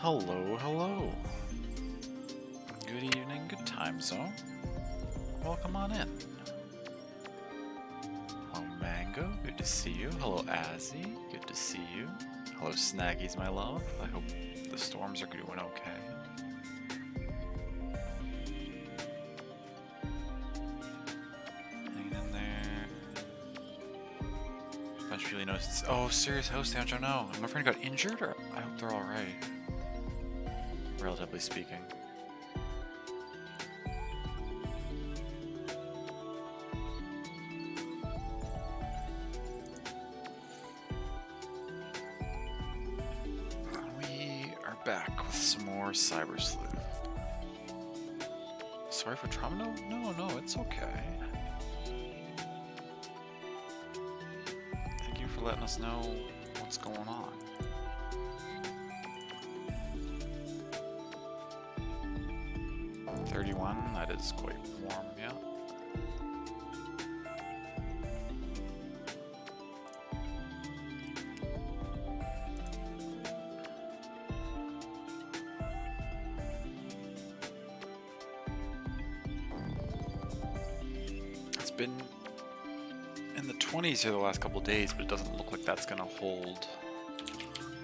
Hello, hello. Good evening, good time zone. Welcome on in. Hello, Mango. Good to see you. Hello, Azzy. Good to see you. Hello, Snaggies, my love. I hope the storms are doing okay. Hanging in there. Bunch of really knows. Oh, serious host damage. Oh no. My friend got injured, or I hope they're alright. Relatively speaking. We are back with some more Cyber Sleuth. Sorry for trauma? No, it's okay. Thank you for letting us know what's going on. That is quite warm, yeah. It's been in the 20s here the last couple days, but it doesn't look like that's going to hold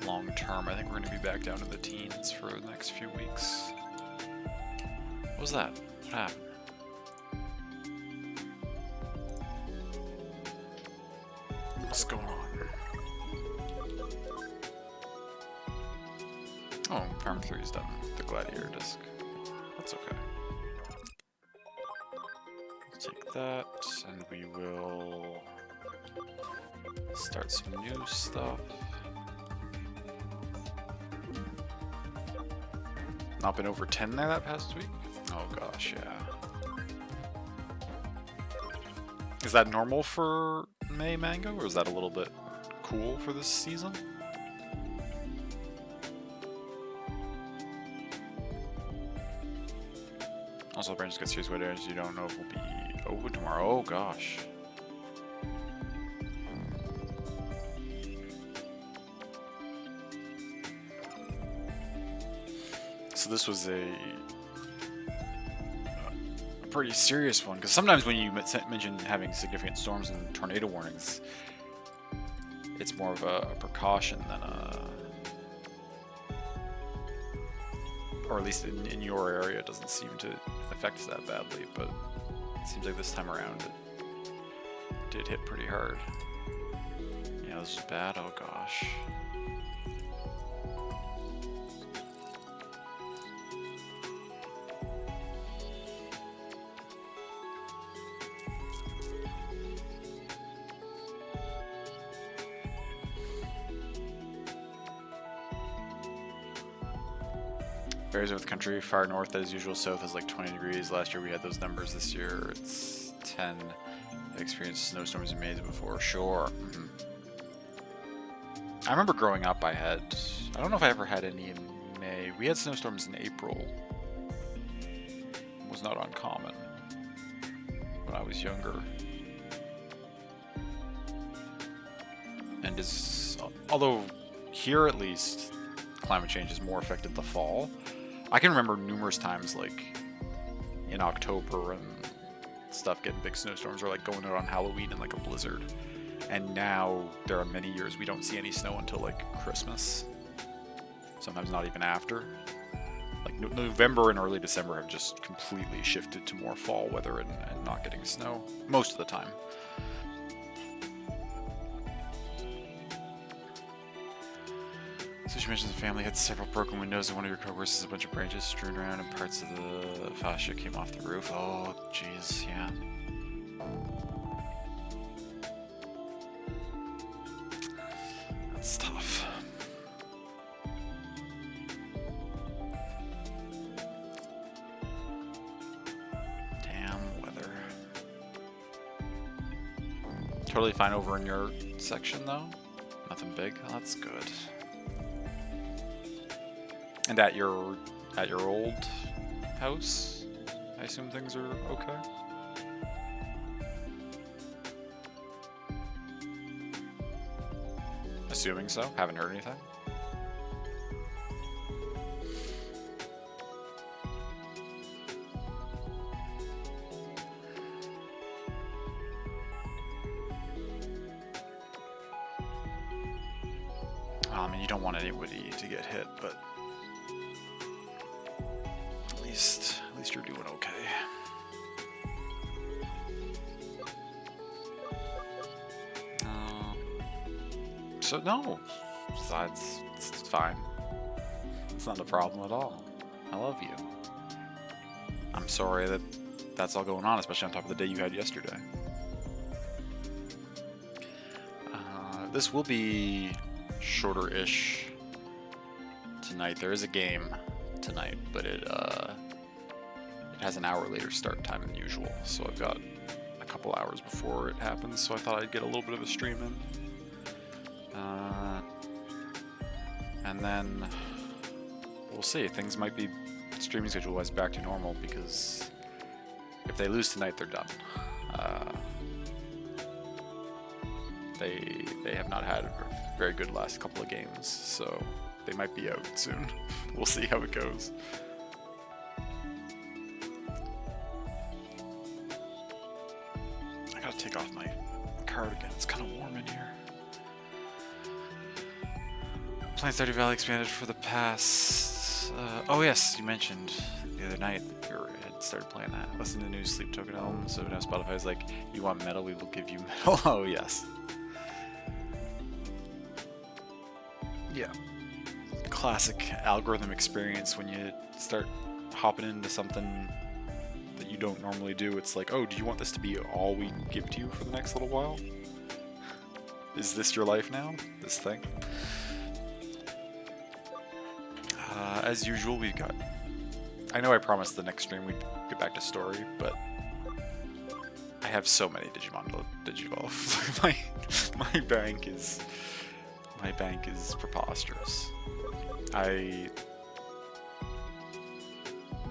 long term. I think we're going to be back down in the teens for the next few weeks. What was that? What happened? What's going on? Oh, Farm 3 is done. The Gladiator disc. That's okay. Take that, and we will start some new stuff. Not been over 10 there that past week? Oh gosh, yeah. Is that normal for May Mango, or is that a little bit cool for this season? Also, Brains gets serious weather, as you don't know if we'll be open tomorrow. Oh gosh. So this was a pretty serious one, because sometimes when you mention having significant storms and tornado warnings, it's more of a precaution than a, or at least in your area, it doesn't seem to affect that badly, but it seems like this time around it did hit pretty hard. Yeah, this is bad. Oh gosh. Varies with country. Far north as usual, south is like 20 degrees. Last year we had those numbers. This year it's 10. I experienced snowstorms in May before. Sure. I remember growing up I don't know if I ever had any in May. We had snowstorms in April. It was not uncommon when I was younger. And although here at least climate change is more affected the fall, I can remember numerous times, like in October and stuff, getting big snowstorms, or like going out on Halloween in like a blizzard. And now there are many years we don't see any snow until like Christmas. Sometimes not even after. Like November and early December have just completely shifted to more fall weather and not getting snow most of the time. So she mentions the family had several broken windows, and one of your coworkers has a bunch of branches strewn around, and parts of the fascia came off the roof. Oh, jeez, yeah. That's tough. Damn weather. Totally fine over in your section, though? Nothing big? Oh, that's good. And at your old house, I assume things are okay? Assuming so. Haven't heard anything. And you don't want anybody to get hit, but at least you're doing okay. So no, it's fine. It's not a problem at all. I love you. I'm sorry that that's all going on, especially on top of the day you had yesterday. This will be shorter-ish tonight. There is a game tonight, but it has an hour later start time than usual, so I've got a couple hours before it happens, so I thought I'd get a little bit of a stream in. And then we'll see. Things might be streaming schedule-wise back to normal, because if they lose tonight, they're done. They have not had a very good last couple of games, so they might be out soon. We'll see how it goes. I gotta take off my cardigan. It's kind of warm in here. Playing Stardew Valley expanded for the past... oh yes, you mentioned the other night you had started playing that. Listen to the new Sleep Token album, so now Spotify's like, you want metal, we will give you metal. Oh yes. Yeah. Classic algorithm experience when you start hopping into something that you don't normally do. It's like, oh, do you want this to be all we give to you for the next little while? Is this your life now? This thing? As usual, we've got... I know I promised the next stream we'd get back to story, but I have so many Digimon to digivolve. my bank is preposterous.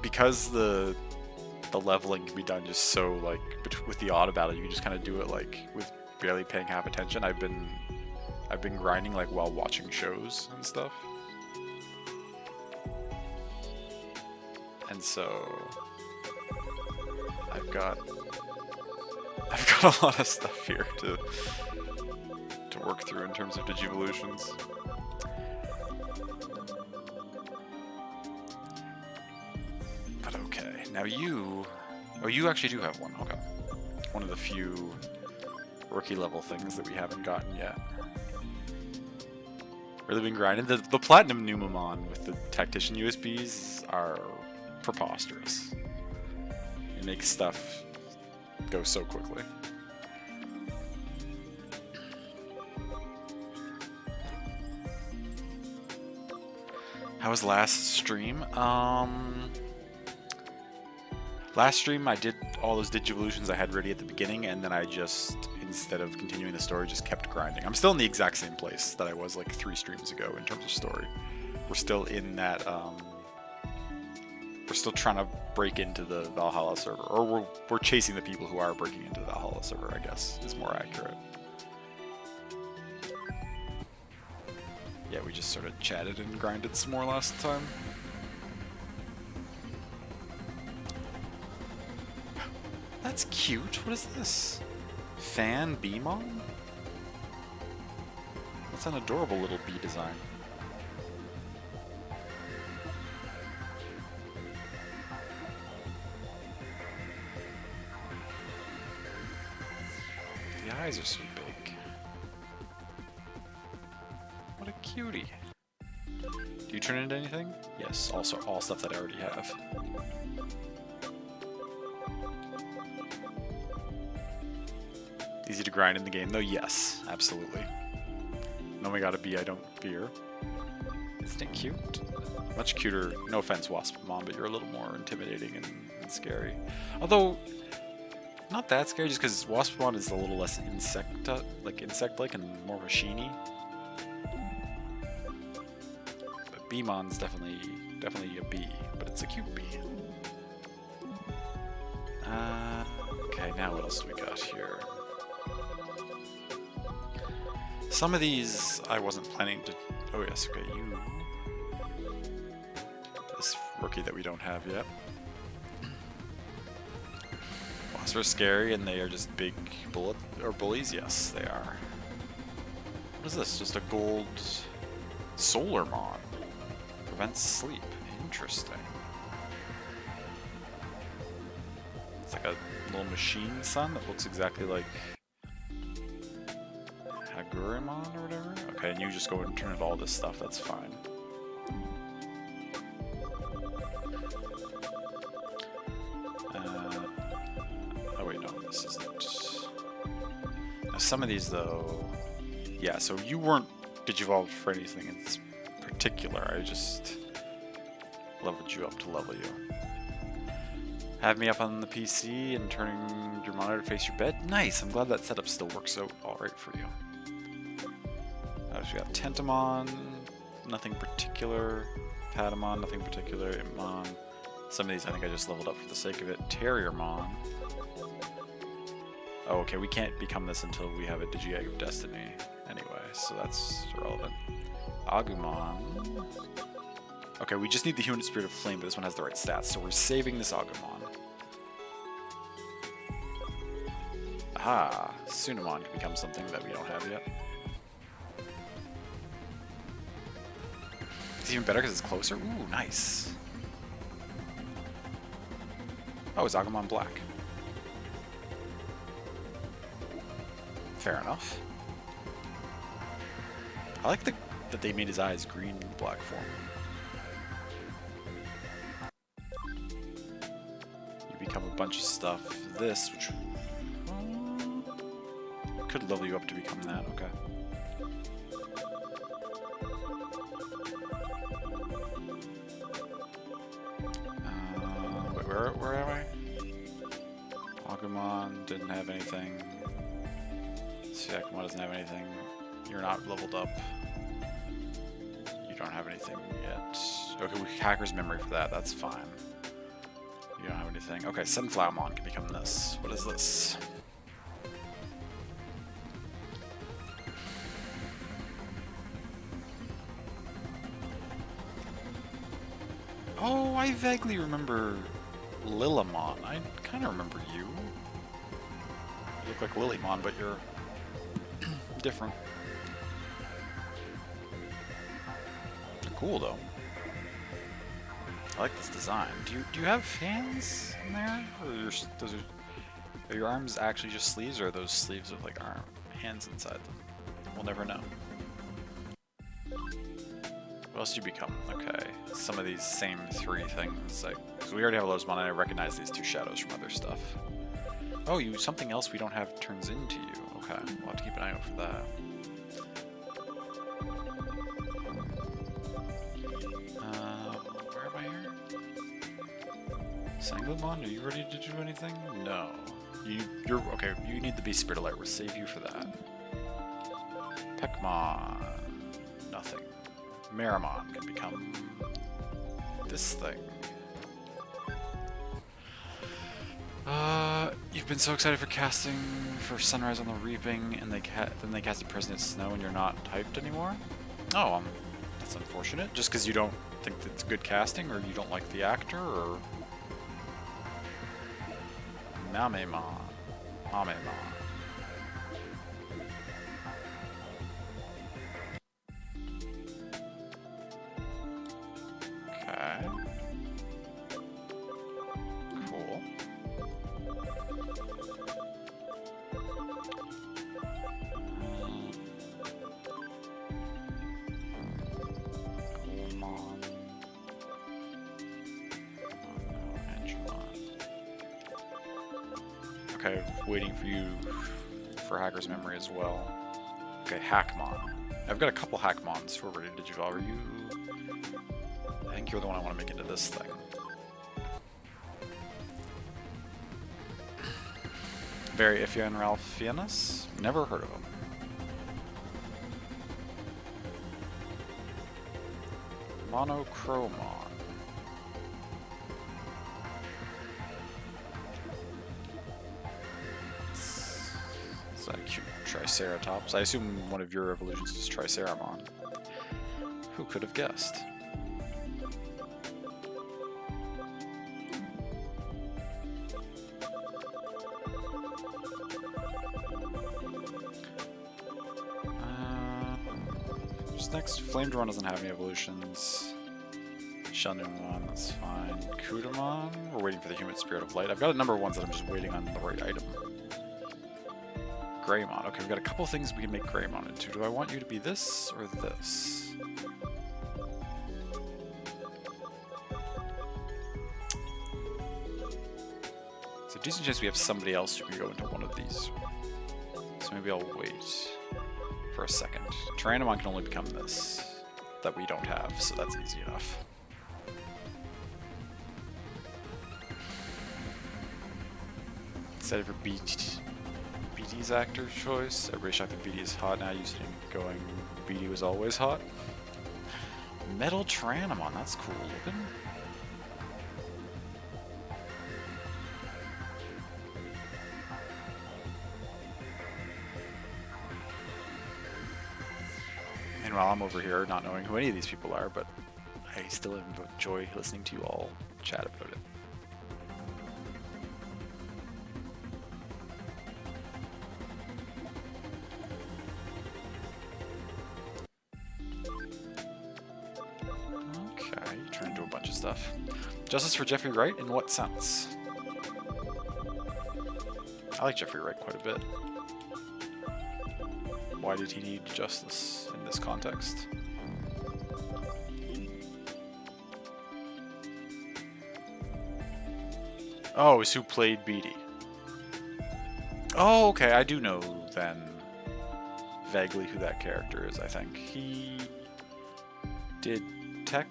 Because the leveling can be done just so, like, with the auto battle, you can just kind of do it like with barely paying half attention. I've been grinding like while watching shows and stuff. And so I've got a lot of stuff here to work through in terms of digivolutions. But okay, now you actually do have one. Okay, one of the few rookie level things that we haven't gotten yet. Really been grinding. The Platinum Numamon with the Tactician USBs are preposterous. It makes stuff go so quickly. How was last stream? Last stream I did all those digivolutions I had ready at the beginning, and then I just, instead of continuing the story, just kept grinding. I'm still in the exact same place that I was like 3 streams ago in terms of story. We're still in that, we're still trying to break into the Valhalla server, or we're chasing the people who are breaking into the Valhalla server, I guess, is more accurate. Yeah, we just sort of chatted and grinded some more last time. That's cute. What is this? Fan Beemon? That's an adorable little bee design. The eyes are so big. What a cutie. Do you turn into anything? Yes, also all stuff that I already have. Easy to grind in the game though? Yes, absolutely. No we got a bee I don't fear. Isn't it cute? Much cuter, no offense Waspamon, but you're a little more intimidating and scary. Although, not that scary, just because Waspamon is a little less insect-like and more of a sheeny. But Beemon's definitely a bee, but it's a cute bee. Okay, now what else do we got here? Some of these I wasn't planning to... Oh yes, okay, you... This rookie that we don't have yet. Wasps are scary and they are just big bullies? Yes, they are. What is this? Just a gold Solarmon. Prevents sleep. Interesting. It's like a little machine sun that looks exactly like Hagurimon or whatever. Okay, and you just go and turn into all this stuff. That's fine. Oh wait, no, this isn't. Now, some of these though, yeah. So you weren't digivolved for anything in particular. I just leveled you up to level you. Have me up on the PC and turning your monitor to face your bed. Nice. I'm glad that setup still works out all right for you. So we got Tentamon, nothing particular. Patamon, nothing particular. Imon. Some of these I think I just leveled up for the sake of it. Terriermon. Oh, okay, we can't become this until we have a Digi-Egg of Destiny anyway, so that's irrelevant. Agumon. Okay, we just need the Human Spirit of Flame, but this one has the right stats, so we're saving this Agumon. Aha! Sunamon can become something that we don't have yet. It's even better because it's closer. Ooh, nice. Oh, it's Agumon Black. Fair enough. I like that they made his eyes green in the black form. You become a bunch of stuff. This, which could level you up to become that. Okay. Wait, where am I? Agumon didn't have anything. Siakuma doesn't have anything. You're not leveled up. You don't have anything yet. Okay, we Hacker's Memory for that. That's fine. You don't have anything. Okay, Sunflowermon can become this. What is this? Oh, I vaguely remember Lilimon. I kind of remember you. You look like Lilymon, but you're different. Cool though. I like this design. Do you have hands in there, or are your arms actually just sleeves, or are those sleeves with like hands inside them? We'll never know. What else do you become? Okay, some of these same three things. Like, because we already have Losmon, and I recognize these two shadows from other stuff. Oh, something else we don't have turns into you. Okay, we'll have to keep an eye out for that. Where am I here? Sanglamon, are you ready to do anything? No. You're okay. You need the Beast Spirit Light. We'll save you for that. Peckmon, nothing. Marimon can become this thing. You've been so excited for casting for Sunrise on the Reaping, and then they casted President Snow, and you're not typed anymore? Oh, that's unfortunate. Just because you don't think it's good casting, or you don't like the actor, or... Mamemon. Mamemon. Okay. Cool. Okay, waiting for you for Hacker's Memory as well. Okay, Hackmon. I've got a couple Hackmons who are ready to digivolve. Are you... I think you're the one I want to make into this thing. Very iffy on Ralphianus? Never heard of him. Monochromon. Is that a cute Triceratops? I assume one of your evolutions is Triceramon. Who could have guessed? Who's next? Flamedron doesn't have any evolutions. Shelnumon, that's fine. Kudamon, we're waiting for the Human Spirit of Light. I've got a number of ones that I'm just waiting on the right item. Greymon, okay, we've got a couple things we can make Greymon into. Do I want you to be this or this? There's a decent chance we have somebody else who can go into one of these. So maybe I'll wait for a second. Tyrannomon can only become this, that we don't have, so that's easy enough. Excited for BD's actor choice. Everybody shocked that BD is hot now, used to him going BD was always hot. Metal Tyrannomon, that's cool looking. Meanwhile, I'm over here not knowing who any of these people are, but I still enjoy listening to you all chat about it. Okay, you turn into a bunch of stuff. Justice for Jeffrey Wright, in what sense? I like Jeffrey Wright quite a bit. Why did he need justice in this context? Oh, it's who played Beatty. Oh, okay, I do know then vaguely who that character is, I think. He did tech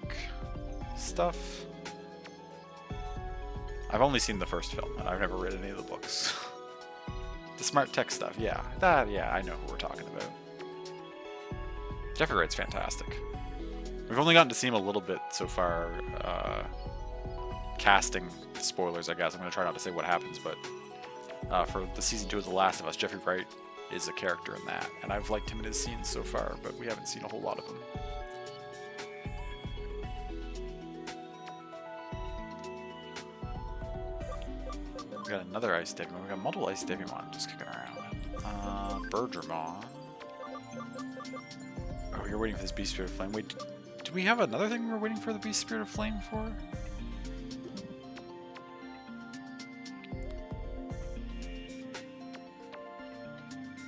stuff. I've only seen the first film, and I've never read any of the books. The smart tech stuff, yeah. Yeah, I know who we're talking about. Jeffrey Wright's fantastic. We've only gotten to see him a little bit so far. Casting spoilers, I guess. I'm going to try not to say what happens, but for the season 2 of The Last of Us, Jeffrey Wright is a character in that, and I've liked him in his scenes so far, but we haven't seen a whole lot of him. We got another Ice Devimon. We got multiple Ice Devimon just kicking around. Bergermon. Oh, you're waiting for this Beast Spirit of Flame. Wait, do we have another thing we're waiting for the Beast Spirit of Flame for?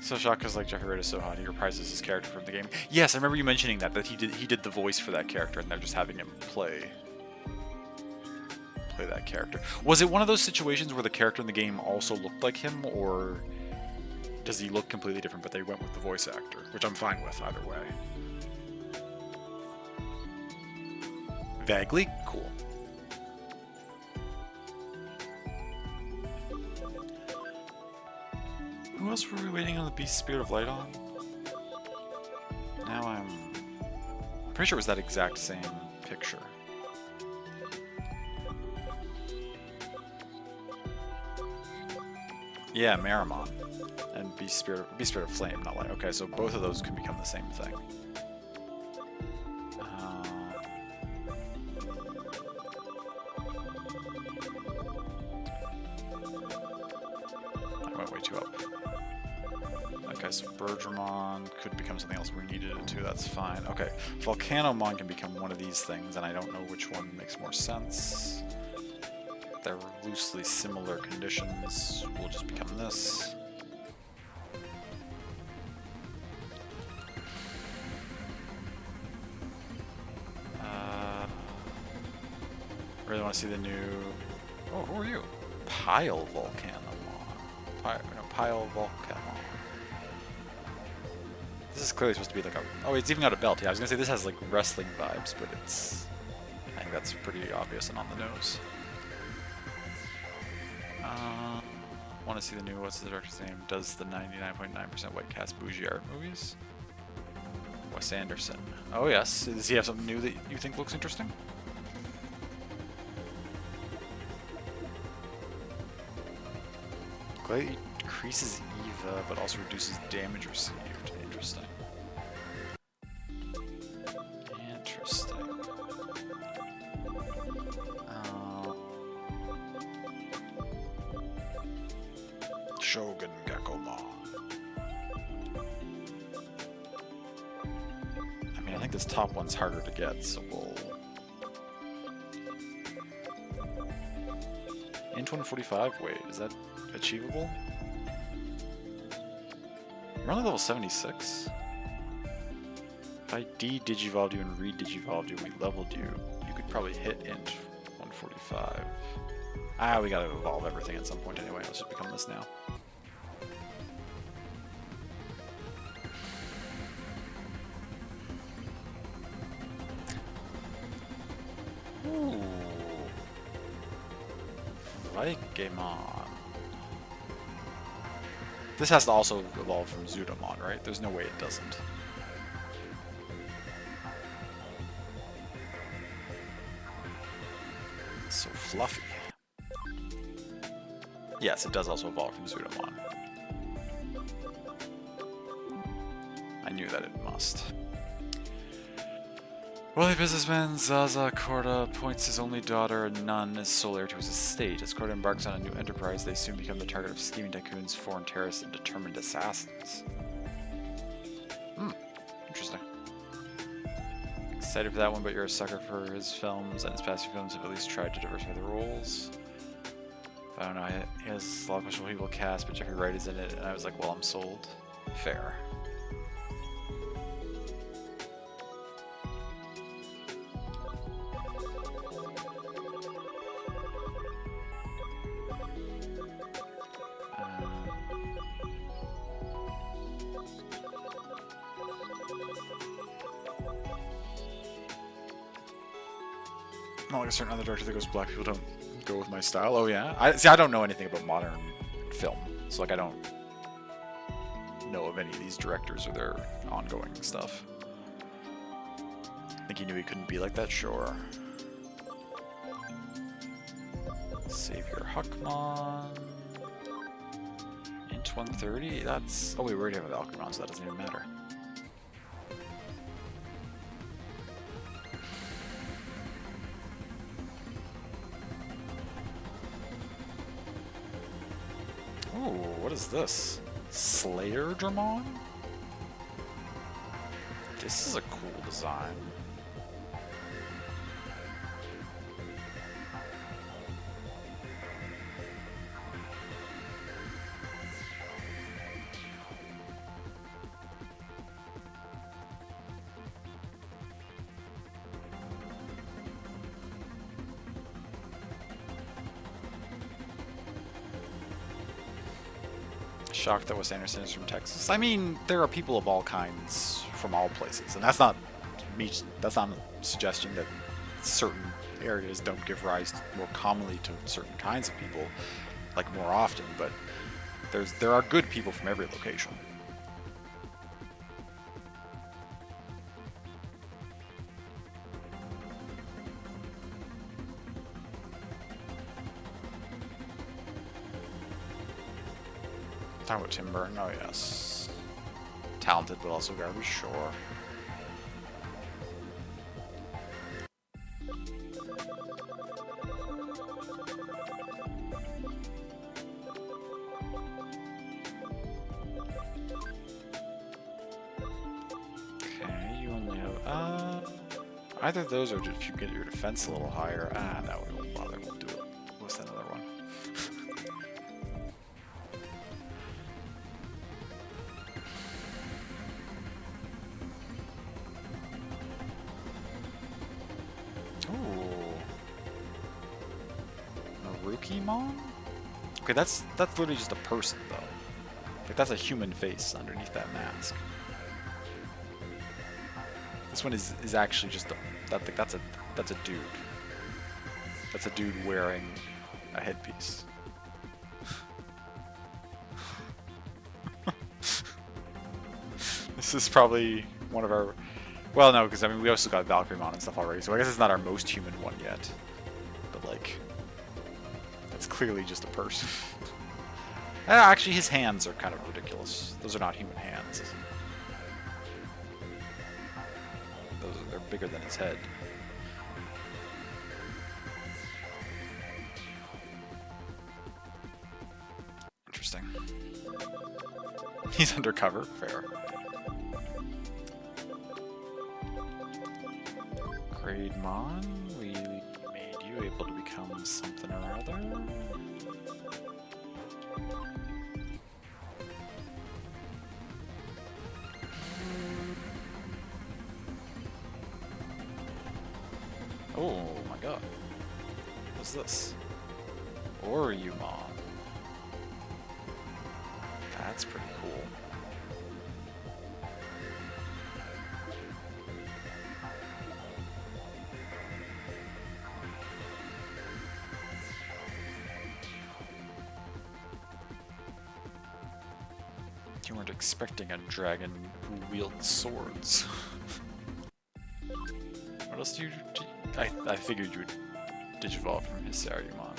So shocked because like Jeffrey Wright is so hot, he reprises his character from the game. Yes, I remember you mentioning that he did the voice for that character, and they're just having him play that character. Was it one of those situations where the character in the game also looked like him, or does he look completely different, but they went with the voice actor, which I'm fine with either way. Vaguely? Cool. Who else were we waiting on the Beast Spirit of Light on? Now I'm pretty sure it was that exact same picture. Yeah, Marimon and Beast Spirit of Flame, not Light. Okay, so both of those can become the same thing. I went way too up. Okay, so Bergermon could become something else we needed it to, that's fine. Okay, Volcanomon can become one of these things, and I don't know which one makes more sense. They're loosely similar conditions. We'll just become this. Really want to see the new... Oh, who are you? Pile Volcanomon. Pile Volcanomon. This is clearly supposed to be like a... Oh, it's even got a belt. Yeah, I was going to say this has like wrestling vibes, but it's... I think that's pretty obvious and on the nose. Want to see the new, what's the director's name, does the 99.9% White Cast Bougie art movies? Wes Anderson. Oh yes, does he have something new that you think looks interesting? Greatly increases EVA, but also reduces damage received. Interesting. Interesting. Shogun Gekkomon. I mean, think this top one's harder to get, so we'll... Int 145? Wait, is that achievable? We're only level 76? If I de-digivolved you and re-digivolved you and we leveled you, you could probably hit int 145. Ah, we gotta evolve everything at some point anyway. Let's just become this now. Ooh. Vikemon. This has to also evolve from Zudomon, right? There's no way it doesn't. It's so fluffy. Yes, it does also evolve from Zudomon. I knew that it must. Wealthy businessman Zaza Korda appoints his only daughter, Nun, as sole heir to his estate. As Korda embarks on a new enterprise, they soon become the target of scheming tycoons, foreign terrorists, and determined assassins. Interesting. Excited for that one, but you're a sucker for his films, and his past few films have at least tried to diversify the roles. I don't know, he has a lot of questionable people cast, but Jeffrey Wright is in it, and I was like, well, I'm sold. Fair. Not like a certain other director that goes, black people don't go with my style. Oh yeah? I don't know anything about modern film, so like I don't know of any of these directors or their ongoing stuff. I think he knew he couldn't be like that, sure. Savior Huckmon. Int 130? That's... Oh wait, we already have Valkyrmon, so that doesn't even matter. Ooh, what is this? Slayer Dramon? This is a cool design. Shocked that Wes Anderson is from Texas. I mean, there are people of all kinds from all places, and that's not me. That's not suggesting that certain areas don't give rise more commonly to certain kinds of people, like more often. But there are good people from every location. Talking about Tim Burton, oh yes. Talented but also garbage, sure. Okay, you only have, either of those or if you get your defense a little higher. Ah, no, we won't bother, we'll do it. What's that other one? Marukimon? Okay, that's literally just a person though. Like that's a human face underneath that mask. This one is actually just that's a dude. That's a dude wearing a headpiece. This is probably one of our... Well, no, because I mean we also got Valkyrmon and stuff already, so I guess it's not our most human one yet. But like, that's clearly just a person. Actually, his hands are kind of ridiculous. Those are not human hands. They're bigger than his head. Interesting. He's undercover, fair. Upgrade Mon. We made you able to become something or other. Oh my god. What's this? Oryumon. That's pretty cool. You weren't expecting a dragon who wields swords. What else do you... I figured you would digivolve from Hisarumon.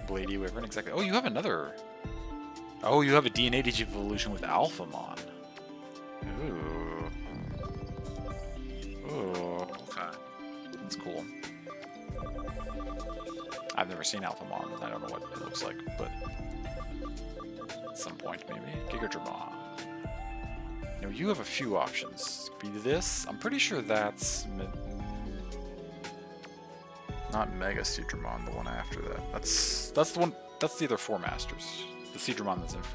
Bladey Wyvern, exactly. Oh, you have another... Oh, you have a DNA digivolution with Alphamon. Ooh. Ooh, okay. That's cool. I've never seen Alphamon. I don't know what it looks like, but... At some point, maybe. Gigadramon. No, you have a few options. Could be this. I'm pretty sure that's... Not Mega Seadramon, the one after that. That's the one... That's the other Four Masters. The Seadramon that's in the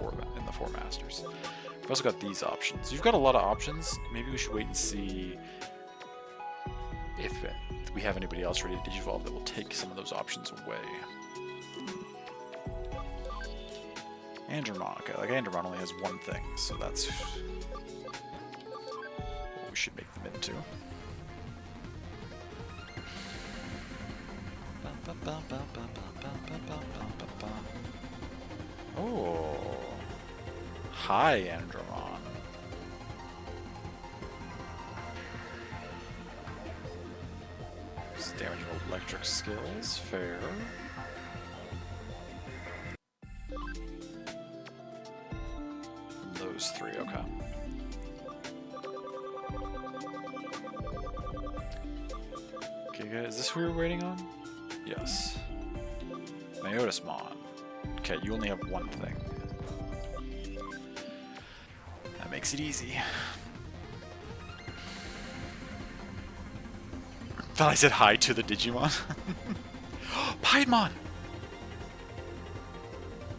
Four Masters. We've also got these options. You've got a lot of options. Maybe we should wait and see if we have anybody else ready to digivolve that will take some of those options away. Andromon, okay, like Andromon only has one thing, so that's what we should make them into. Oh, hi Andromon. Damage electric skills, fair. Those three, okay. Okay, guys, is this who we're waiting on? Yes. Myotismon. Okay, you only have one thing. That makes it easy. Thought I said hi to the Digimon. Piedmon!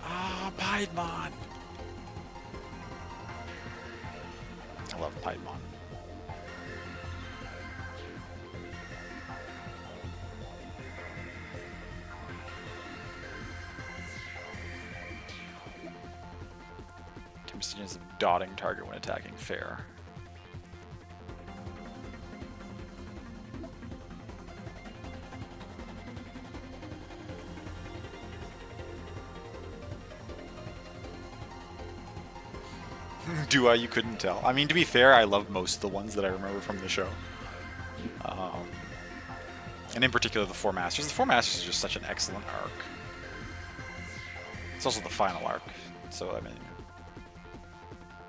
Ah, Piedmon! I love Piedmon. Timothy is a dotting target when attacking, fair. Do I? You couldn't tell. I mean, to be fair, I love most of the ones that I remember from the show. And in particular, the Four Masters. The Four Masters is just such an excellent arc. It's also the final arc, so I mean,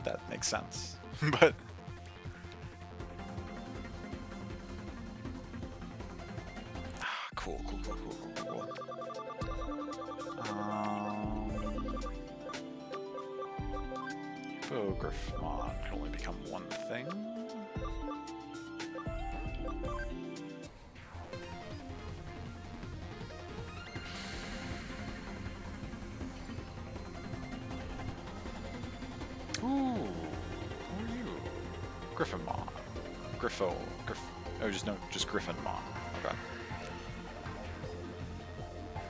that makes sense. But cool. Hippogriffmon can only become one thing. Ooh, who are you? Griffinmon. Just Griffinmon. Okay.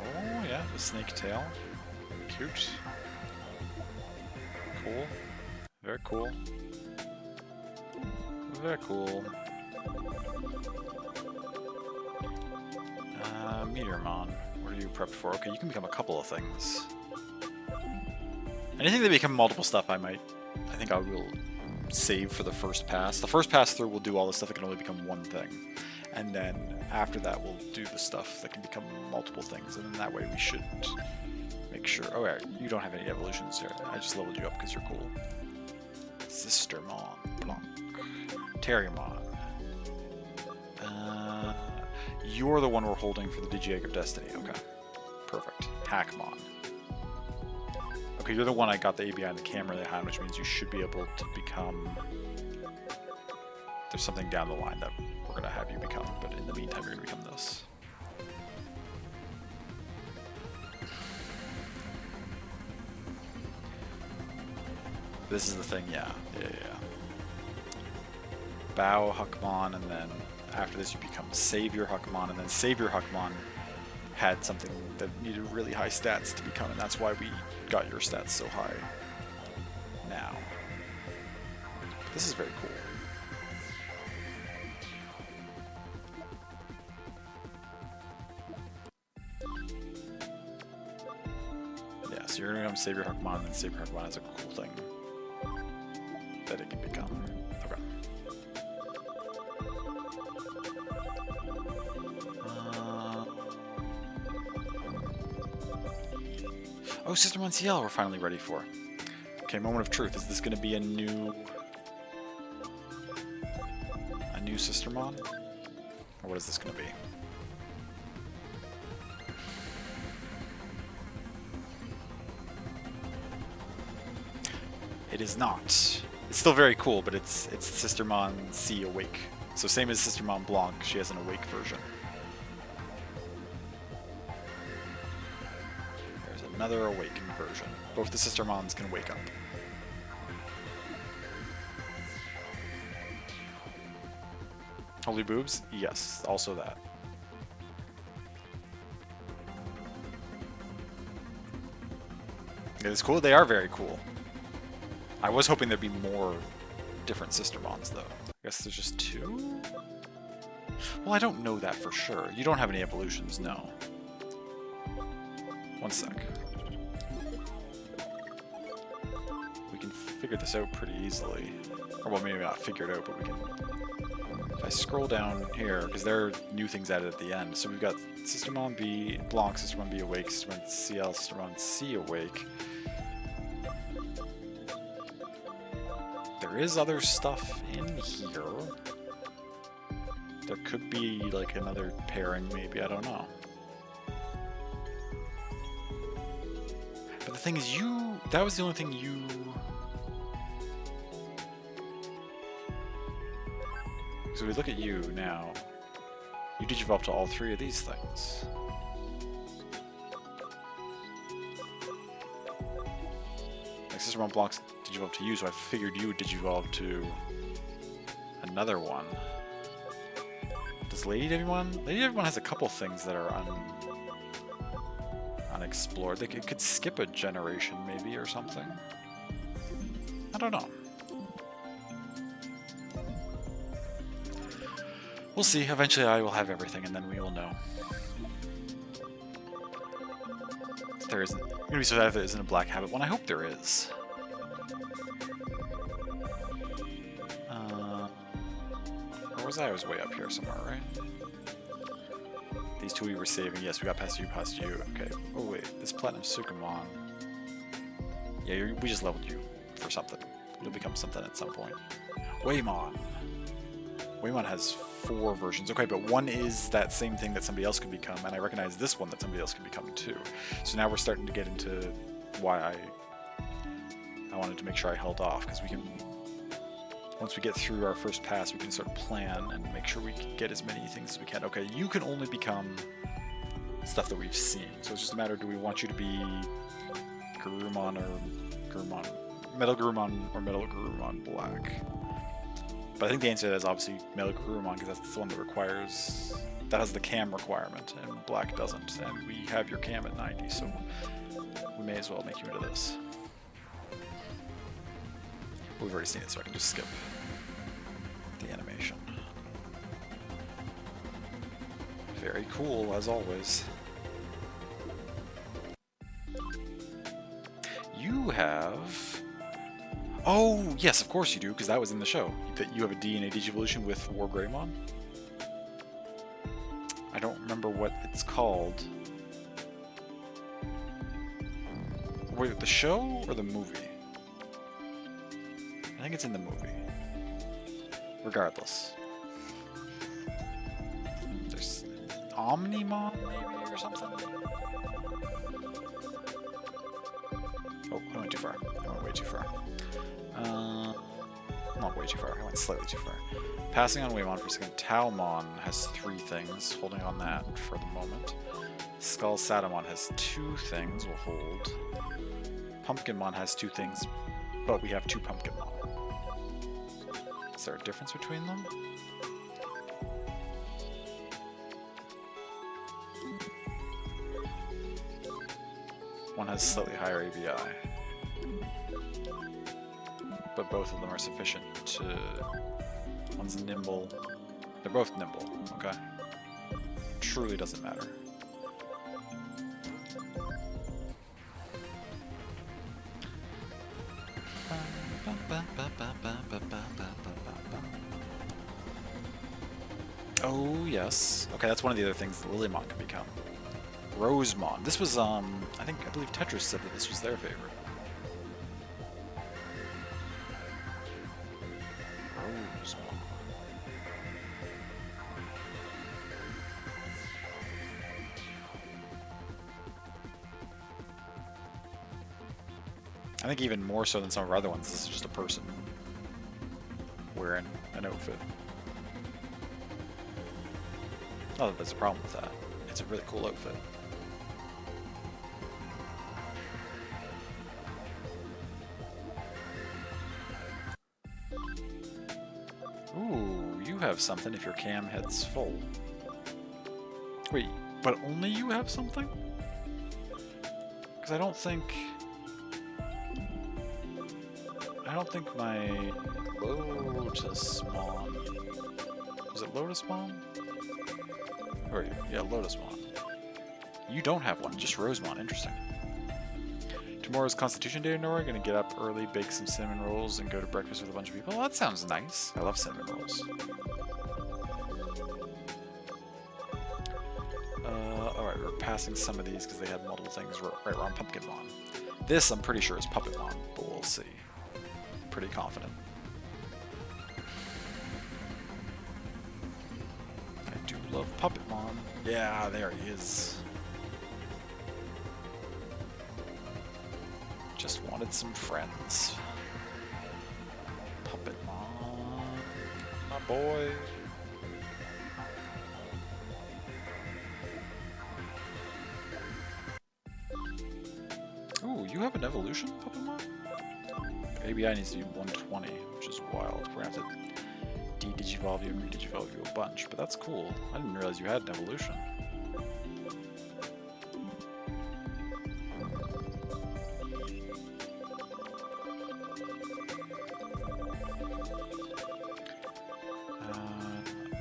Oh yeah, the snake tail. Cute. Cool. Very cool. Very cool. Meteormon. What are you prepped for? Okay, you can become a couple of things. Anything that become multiple stuff, I think I will save for the first pass. The first pass through will do all the stuff that can only become one thing. And then after that, we'll do the stuff that can become multiple things. And then that way we should make sure... Oh, yeah, you don't have any evolutions here. I just leveled you up because you're cool. Sistermon. Blanc. Terriermon. You're the one we're holding for the Digi-Egg of Destiny. Okay. Perfect. Hackmon. Okay, you're the one I got the ABI and the camera behind, which means you should be able to become there's something down the line that we're going to have you become, but in the meantime, you're going to become this. This is the thing, yeah. Bow Huckmon, and then after this you become Savior Huckmon, and then Savior Huckmon had something that needed really high stats to become, and that's why we got your stats so high now. This is very cool. Yeah, so you're gonna become Savior Huckmon, and then Savior Huckmon has a cool thing that it can become. Okay. Oh, Sistermon CL we're finally ready for. Okay, moment of truth. Is this going to be a new Sistermon? Or what is this going to be? It is not. It's still very cool, but it's Sistermon C Awake. So same as Sistermon Blanc, she has an Awake version. There's another Awakened version. Both the Sistermons can wake up. Holy boobs? Yes, also that. It's cool. They are very cool. I was hoping there'd be more different Sistermons, though. I guess there's just 2? Well, I don't know that for sure. You don't have any evolutions, no. One sec. We can figure this out pretty easily. Or, well, maybe not figure it out, but we can... If I scroll down here, because there are new things added at the end. So we've got Sistermon B Blanc, Sistermon B Awake, Sistermon CL, Sistermon C Awake. There is other stuff in here. There could be like another pairing, maybe, I don't know. But the thing is, that was the only thing you... So we look at you now. You digivolve to all 3 of these things. Like Sistermon Blanc's digivolve to you, so I figured you would digivolve to another one. Does Lady Everyone? Lady Everyone has a couple things that are unexplored. It could skip a generation, maybe, or something. I don't know. We'll see. Eventually I will have everything, and then we will know. If there isn't... I'm gonna be so sad if there isn't a Black Habit one. I hope there is. Where was I? I was way up here somewhere, right? These 2 we were saving. Yes, we got past you. Okay. Oh wait, this Platinum Sukamon. Yeah, we just leveled you for something. You'll become something at some point. Waymon. Waymon has 4 versions. Okay, but one is that same thing that somebody else can become, and I recognize this one that somebody else can become too. So now we're starting to get into why I wanted to make sure I held off, because we can... Once we get through our first pass, we can sort of plan and make sure we can get as many things as we can. Okay, you can only become stuff that we've seen. So it's just a matter, do we want you to be Garurumon or Garurumon, Metal Garurumon or Metal Garurumon Black? But I think the answer to that is obviously Metal Garurumon, because that's the one that requires... That has the cam requirement, and Black doesn't. And we have your cam at 90, so we may as well make you into this. We've already seen it, so I can just skip the animation. Very cool, as always. You have... Oh, yes, of course you do, because that was in the show. That you have a DNA digivolution with War Greymon. I don't remember what it's called. Wait, the show or the movie? I think it's in the movie. Regardless. There's Omnimon, maybe, or something? Oh, I went too far. I went way too far. Not way too far. I went slightly too far. Passing on Waymon for a second. Taomon has 3 things. Holding on that for the moment. Skull Satamon has 2 things. We'll hold. Pumpkinmon has 2 things, but we have 2 Pumpkinmon. Is there a difference between them? One has slightly higher ABI. But both of them are sufficient to... One's nimble. They're both nimble, okay? Truly doesn't matter. Oh, yes. Okay, that's one of the other things that Lilymon can become. Rosemon. This was, I believe Tetris said that this was their favorite. Rosemon. I think even more so than some of our other ones, this is just a person wearing an outfit. Not that there's a problem with that. It's a really cool outfit. Ooh, you have something if your cam head's full. Wait, but only you have something? Because I don't think my Lotusmon... Was it Lotusmon? Or, yeah, Lotusmon. You don't have one, just Rosemon. Interesting. Tomorrow's Constitution Day in Norway. Gonna get up early, bake some cinnamon rolls, and go to breakfast with a bunch of people. Oh, that sounds nice. I love cinnamon rolls. Alright, we're passing some of these because they have multiple things. Right, we're on Pumpkinmon. This, I'm pretty sure, is Puppetmon, but we'll see. Pretty confident. I do love Puppetmon. Yeah, there he is. Just wanted some friends. Puppetmon, my boy. Ooh, you have an evolution, Puppetmon? ABI needs to be 120, which is wild. We're gonna have to de-digivolve you and re-digivolve you a bunch, but that's cool. I didn't realize you had an evolution.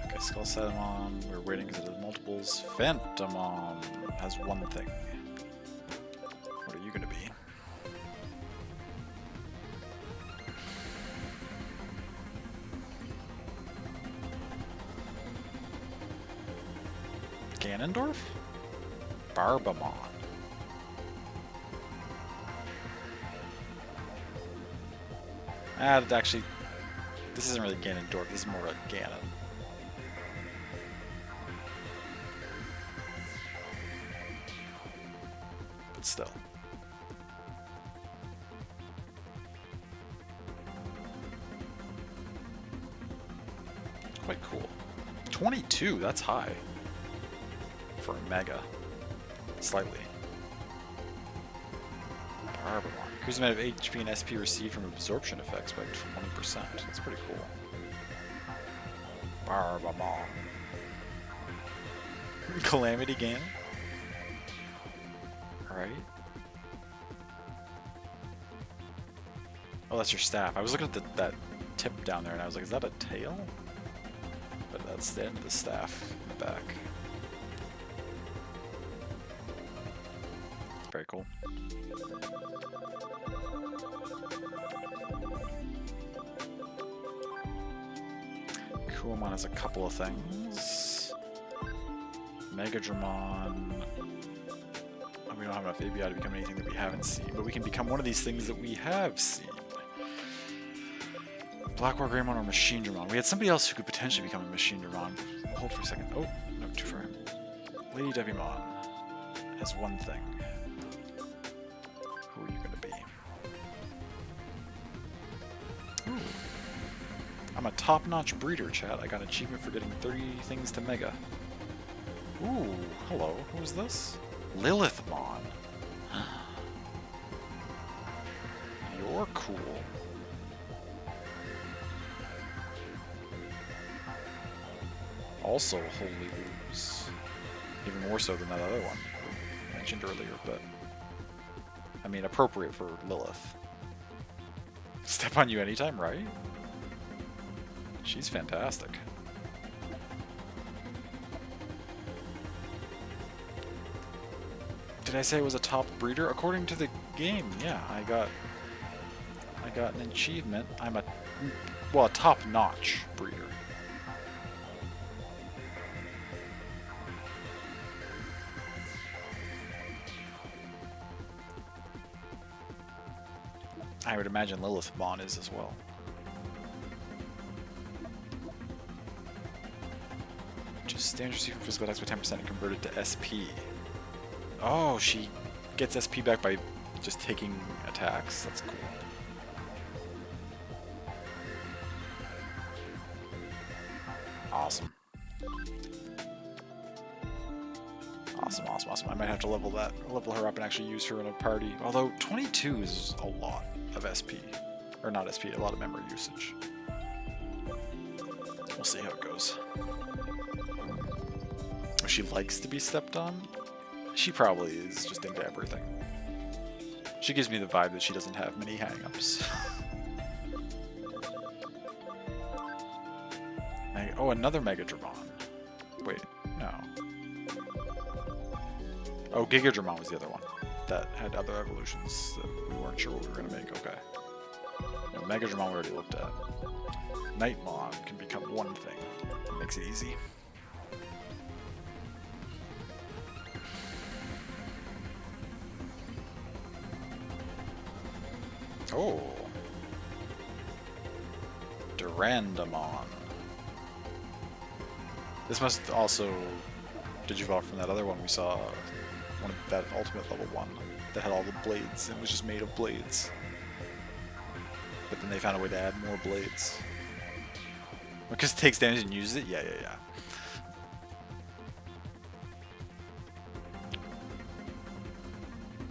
Okay, Skull Satamon, we're waiting because it has multiples. Phantomon has 1 thing. What are you gonna be? Ganondorf? Barbamon. Actually, this isn't really Ganondorf, this is more like Ganon. But still. Quite cool. 22, that's high. For a Mega. Slightly. Barbamon. Increase the amount of HP and SP received from absorption effects by 20%. That's pretty cool. Barbamon. Calamity Ganon? Alright. Oh, that's your staff. I was looking at that tip down there and I was like, is that a tail? But that's the end of the staff in the back. Very cool. Kuomon has a couple of things. Megadramon. We don't have enough ABI to become anything that we haven't seen, but we can become one of these things that we have seen. Black War Greymon or Machine Dramon. We had somebody else who could potentially become a Machine Dramon. Hold for a second. Oh, no, too far. Lady Devimon has 1 thing. Who are you going to be? Ooh. I'm a top-notch breeder, chat. I got an achievement for getting 30 things to Mega. Ooh, hello. Who's this? Lilithmon. You're cool. Also Holy Lose. Even more so than that other one we mentioned earlier, but I mean appropriate for Lilith. Step on you anytime, right? She's fantastic. Did I say it was a top breeder? According to the game, yeah, I got an achievement. I'm a top-notch breeder. I would imagine Lilithmon is as well. Just standard receive from physical attacks by 10% and converted to SP. Oh, she gets SP back by just taking attacks. That's cool. Awesome. Awesome. I might have to level her up and actually use her in a party. Although 22 is a lot of SP. Or not SP, a lot of memory usage. We'll see how it goes. If she likes to be stepped on, she probably is just into everything. She gives me the vibe that she doesn't have many hang-ups. Oh, another Megadramon. Wait, no. Oh, Gigadramon was the other one that had other evolutions that we weren't sure what we were going to make. Okay. No, Megadramon we already looked at. Nightmon can become one thing. Makes it easy. Oh. Durandamon. This must also digivolve from that other one we saw, that ultimate level 1 that had all the blades and was just made of blades. But then they found a way to add more blades. Because it takes damage and uses it? Yeah.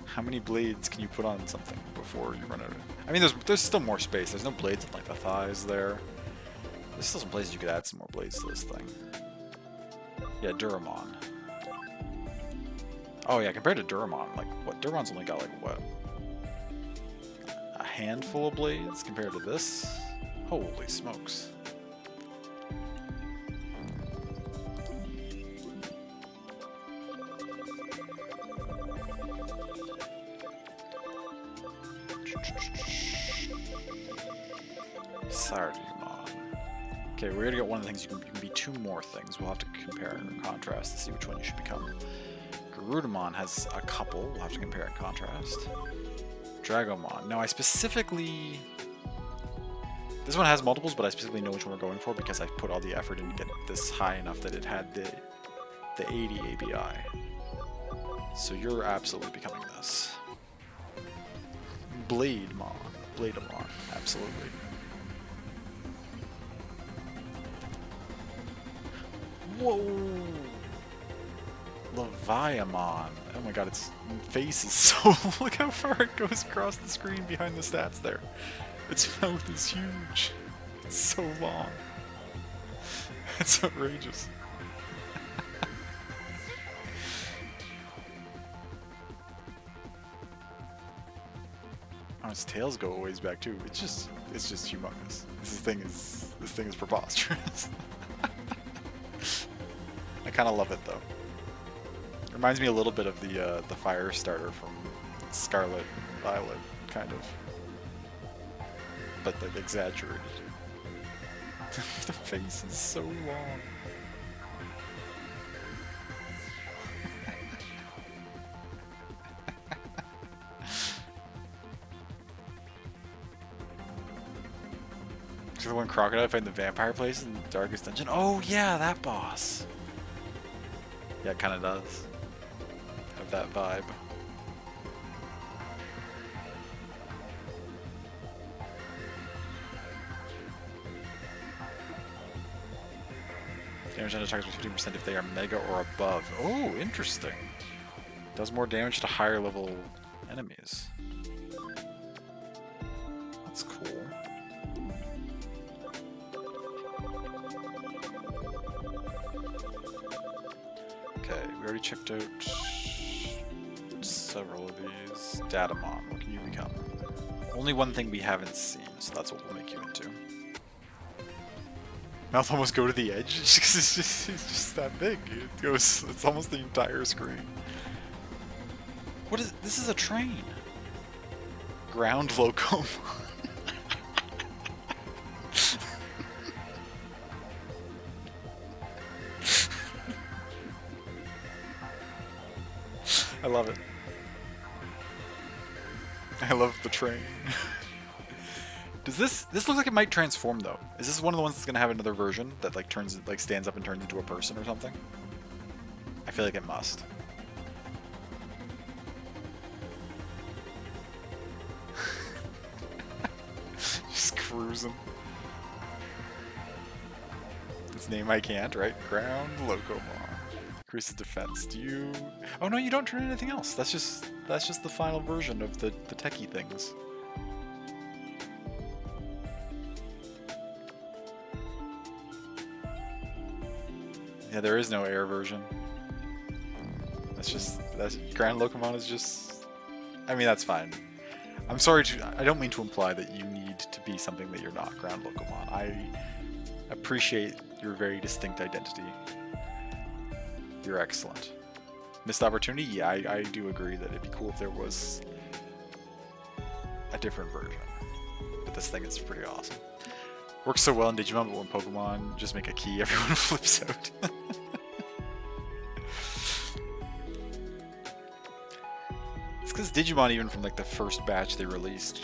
How many blades can you put on something before you run out of it? I mean, there's still more space. There's no blades in like the thighs there. There's still some places you could add some more blades to this thing. Yeah, Duramon. Oh yeah, compared to Duramon, like what? Duramon's only got like what? A handful of blades compared to this? Holy smokes. Sardumon. Okay, we're gonna get one of the things. You can be two more things. We'll have to compare and contrast to see which one you should become. Garudamon has a couple. We'll have to compare and contrast. Dragomon. Now I specifically... This one has multiples, but I specifically know which one we're going for because I put all the effort in to get this high enough that it had the 80 ABI. So you're absolutely becoming this. Blademon. Absolutely. Whoa! Leviamon. Oh my god, its face is so... Look how far it goes across the screen behind the stats there. Its mouth is huge. It's so long. It's outrageous. Oh, its tails go a ways back too. It's just humongous. This thing is preposterous. I kind of love it though. Reminds me a little bit of the fire starter from Scarlet and Violet, kind of, but like exaggerated. The face is so long. So the one Crocodile find the vampire place in the Darkest Dungeon? Oh yeah, that boss. Yeah, it kind of does have that vibe. Damage on attacks by 15% if they are mega or above. Oh, interesting. Does more damage to higher level enemies. That's cool. Okay, we already checked out several of these. Datamon, what can you become? Only one thing we haven't seen, so that's what we'll make you into. Mouth almost go to the edge. It's just that big. It goes. It's almost the entire screen. What is? This is a train. Ground locom. I love it. I love the train. Does this looks like it might transform though? Is this one of the ones that's gonna have another version that like stands up and turns into a person or something? I feel like it must. Just cruising. Its name I can't, right? Ground Locomon. Increases defense. Do you? Oh no, you don't turn anything else. That's just the final version of the techie things. Yeah, there is no air version. That's Grand Locomon is just. I mean, that's fine. I'm sorry I don't mean to imply that you need to be something that you're not, Grand Locomon. I appreciate your very distinct identity. You're excellent. Missed opportunity? Yeah, I do agree that it'd be cool if there was a different version. But this thing is pretty awesome. Works so well in Digimon, but when Pokemon just make a key, everyone flips out. It's because Digimon, even from like the first batch they released,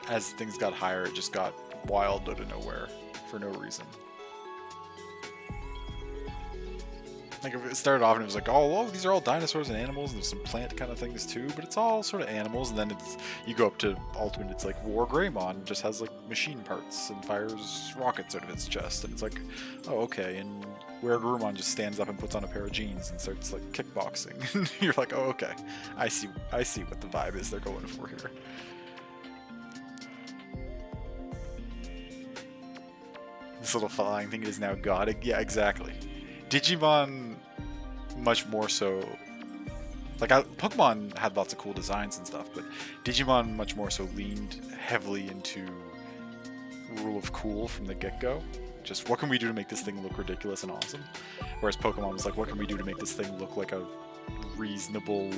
as things got higher, it just got wild out of nowhere for no reason. Like, it started off and it was like, oh, these are all dinosaurs and animals, and there's some plant kind of things too, but it's all sort of animals, and then you go up to Ultimate, it's like War Greymon, just has like machine parts and fires rockets out of its chest, and it's like, oh, okay, and Weregurumon just stands up and puts on a pair of jeans and starts like kickboxing. You're like, oh, okay, I see what the vibe is they're going for here. This little flying thing is now God. Yeah, exactly. Digimon, much more so. Like, Pokemon had lots of cool designs and stuff, but Digimon much more so leaned heavily into rule of cool from the get-go. Just, what can we do to make this thing look ridiculous and awesome? Whereas Pokemon was like, what can we do to make this thing look like a reasonable,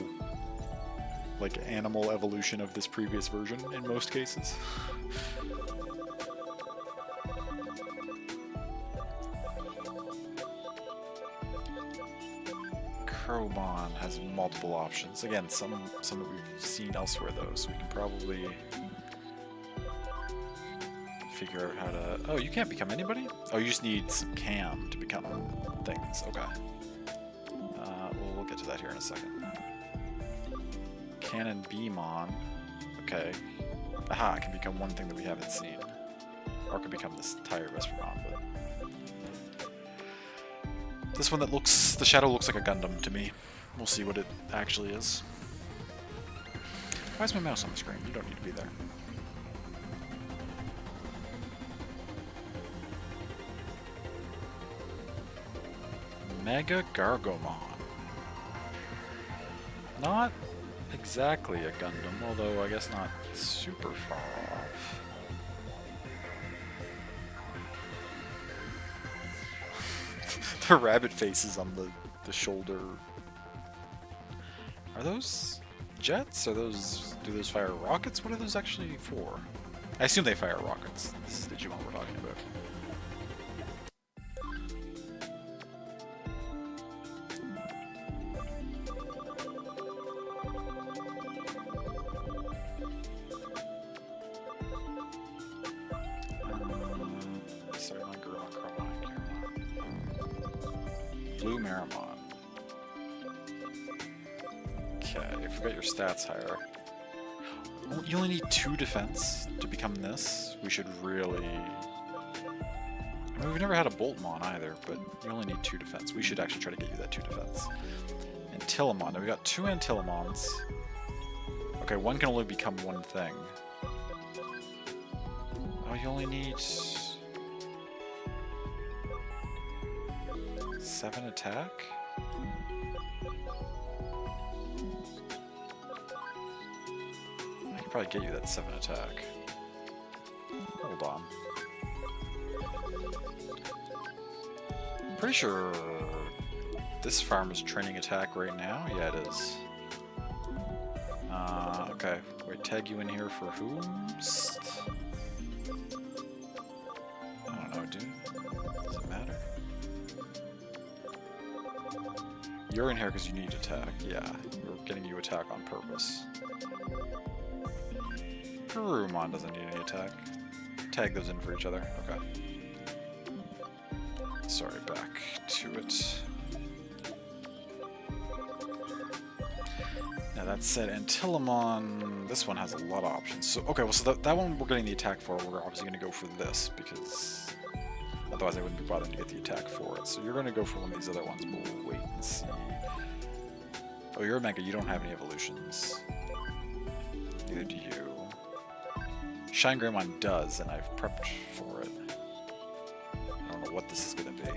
like, animal evolution of this previous version in most cases? Crowmon has multiple options. Again, some that we've seen elsewhere though, so we can probably figure out how to... Oh, you can't become anybody? Oh, you just need some cam to become things. Okay. We'll get to that here in a second. Cannon Beamon. Okay. Aha, I can become one thing that we haven't seen. Or I can become this entire Vespermon, but... This one the shadow looks like a Gundam to me. We'll see what it actually is. Why is my mouse on the screen? You don't need to be there. Mega Gargomon. Not exactly a Gundam, although I guess not super far off. The rabbit faces on the shoulder. Are those jets? Do those fire rockets? What are those actually for? I assume they fire rockets. This is the Digimon we're talking about. Blue Marimon. Okay, forget your stats higher. Oh, you only need 2 defense to become this. We should really... I mean, we've never had a Boltmon either, but you only need 2 defense. We should actually try to get you that 2 defense. Antilamon. Now we got 2 Antilamons. Okay, one can only become one thing. Oh, you only need 7 attack? I can probably get you that 7 attack. Hold on. I'm pretty sure this farm is training attack right now. Yeah, it is. Okay. Wait, tag you in here for whomst? I don't know, dude. Does it matter? You're in here because you need attack. Yeah, we're getting you attack on purpose. Garurumon doesn't need any attack. Tag those in for each other. Okay. Sorry, back to it. Now that said, Antilamon, this one has a lot of options. So okay, well, so that one we're getting the attack for. We're obviously going to go for this because otherwise I wouldn't be bothering to get the attack for it. So you're going to go for one of these other ones, but we'll wait and see. Oh, you're a Mega. You don't have any evolutions. Neither do you. Shine Greymon does, and I've prepped for it. I don't know what this is going to be.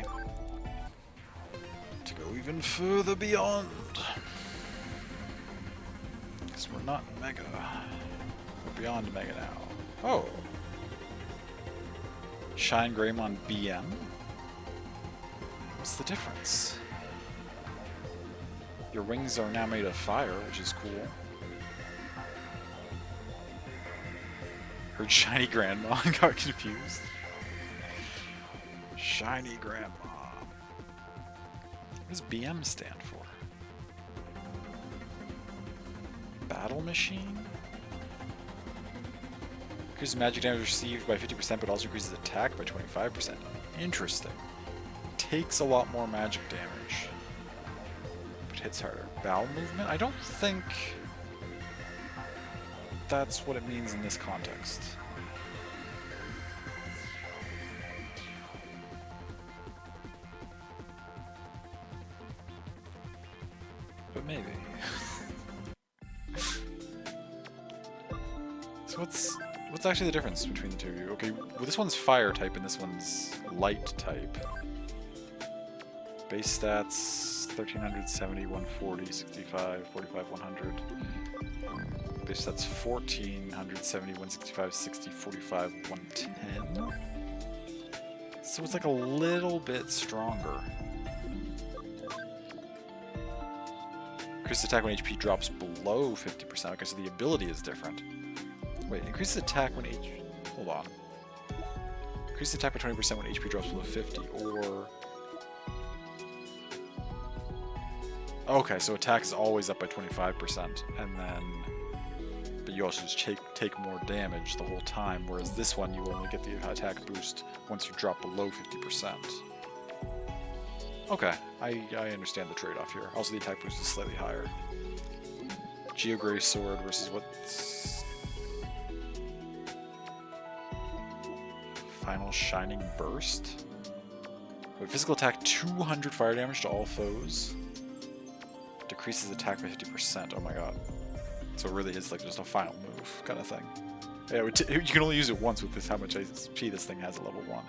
To go even further beyond. Because we're not Mega. We're beyond Mega now. Oh. Shine Greymon BM? What's the difference? Your wings are now made of fire, which is cool. Heard Shiny Grandma and got confused. Shiny Grandma. What does BM stand for? Battle Machine? Increases magic damage received by 50%, but also increases attack by 25%. Interesting. Takes a lot more magic damage, but hits harder. Bowel movement? I don't think that's what it means in this context. But maybe. So what's actually the difference between the two of you? Okay, well, this one's fire type and this one's light type. Base stats 1370, 140, 65, 45, 100. Base stats 1470, 165, 60, 45, 110. So it's like a little bit stronger. Increased attack when HP drops below 50%. Okay, so the ability is different. Wait, increases attack when HP... Hold on. Increases attack by 20% when HP drops below 50, or... Okay, so attack is always up by 25%, and then... But you also just take more damage the whole time, whereas this one you only get the attack boost once you drop below 50%. Okay, I understand the trade-off here. Also, the attack boost is slightly higher. Geogray Sword versus what's... Final Shining Burst? Wait, physical attack 200 fire damage to all foes. Decreases attack by 50%. Oh my god. So it really is like just a final move kind of thing. Yeah, you can only use it once with this, how much HP this thing has at level 1.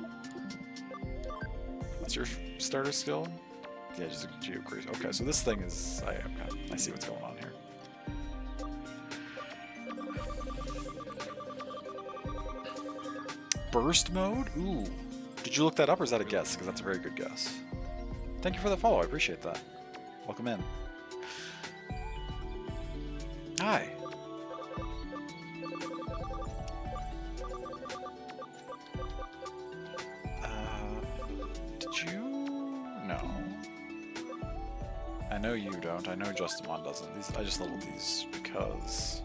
What's your starter skill? Yeah, just a Geocrazy. Okay, so this thing is... I see what's going on here. Burst mode? Ooh. Did you look that up or is that a guess? Because that's a very good guess. Thank you for the follow, I appreciate that. Welcome in. Hi. Did you? No. I know you don't. I know Justimon doesn't. I just leveled these because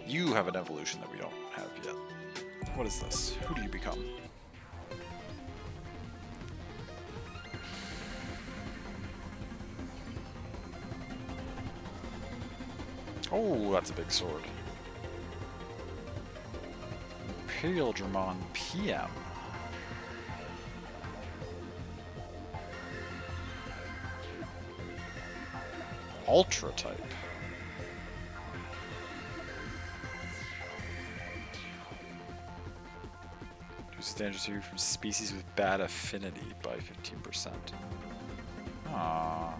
you have an evolution that we don't have yet. What is this? Who do you become? Oh, that's a big sword. Imperial Dramon PM. Ultra type. Standards here from species with bad affinity by 15%. Ah.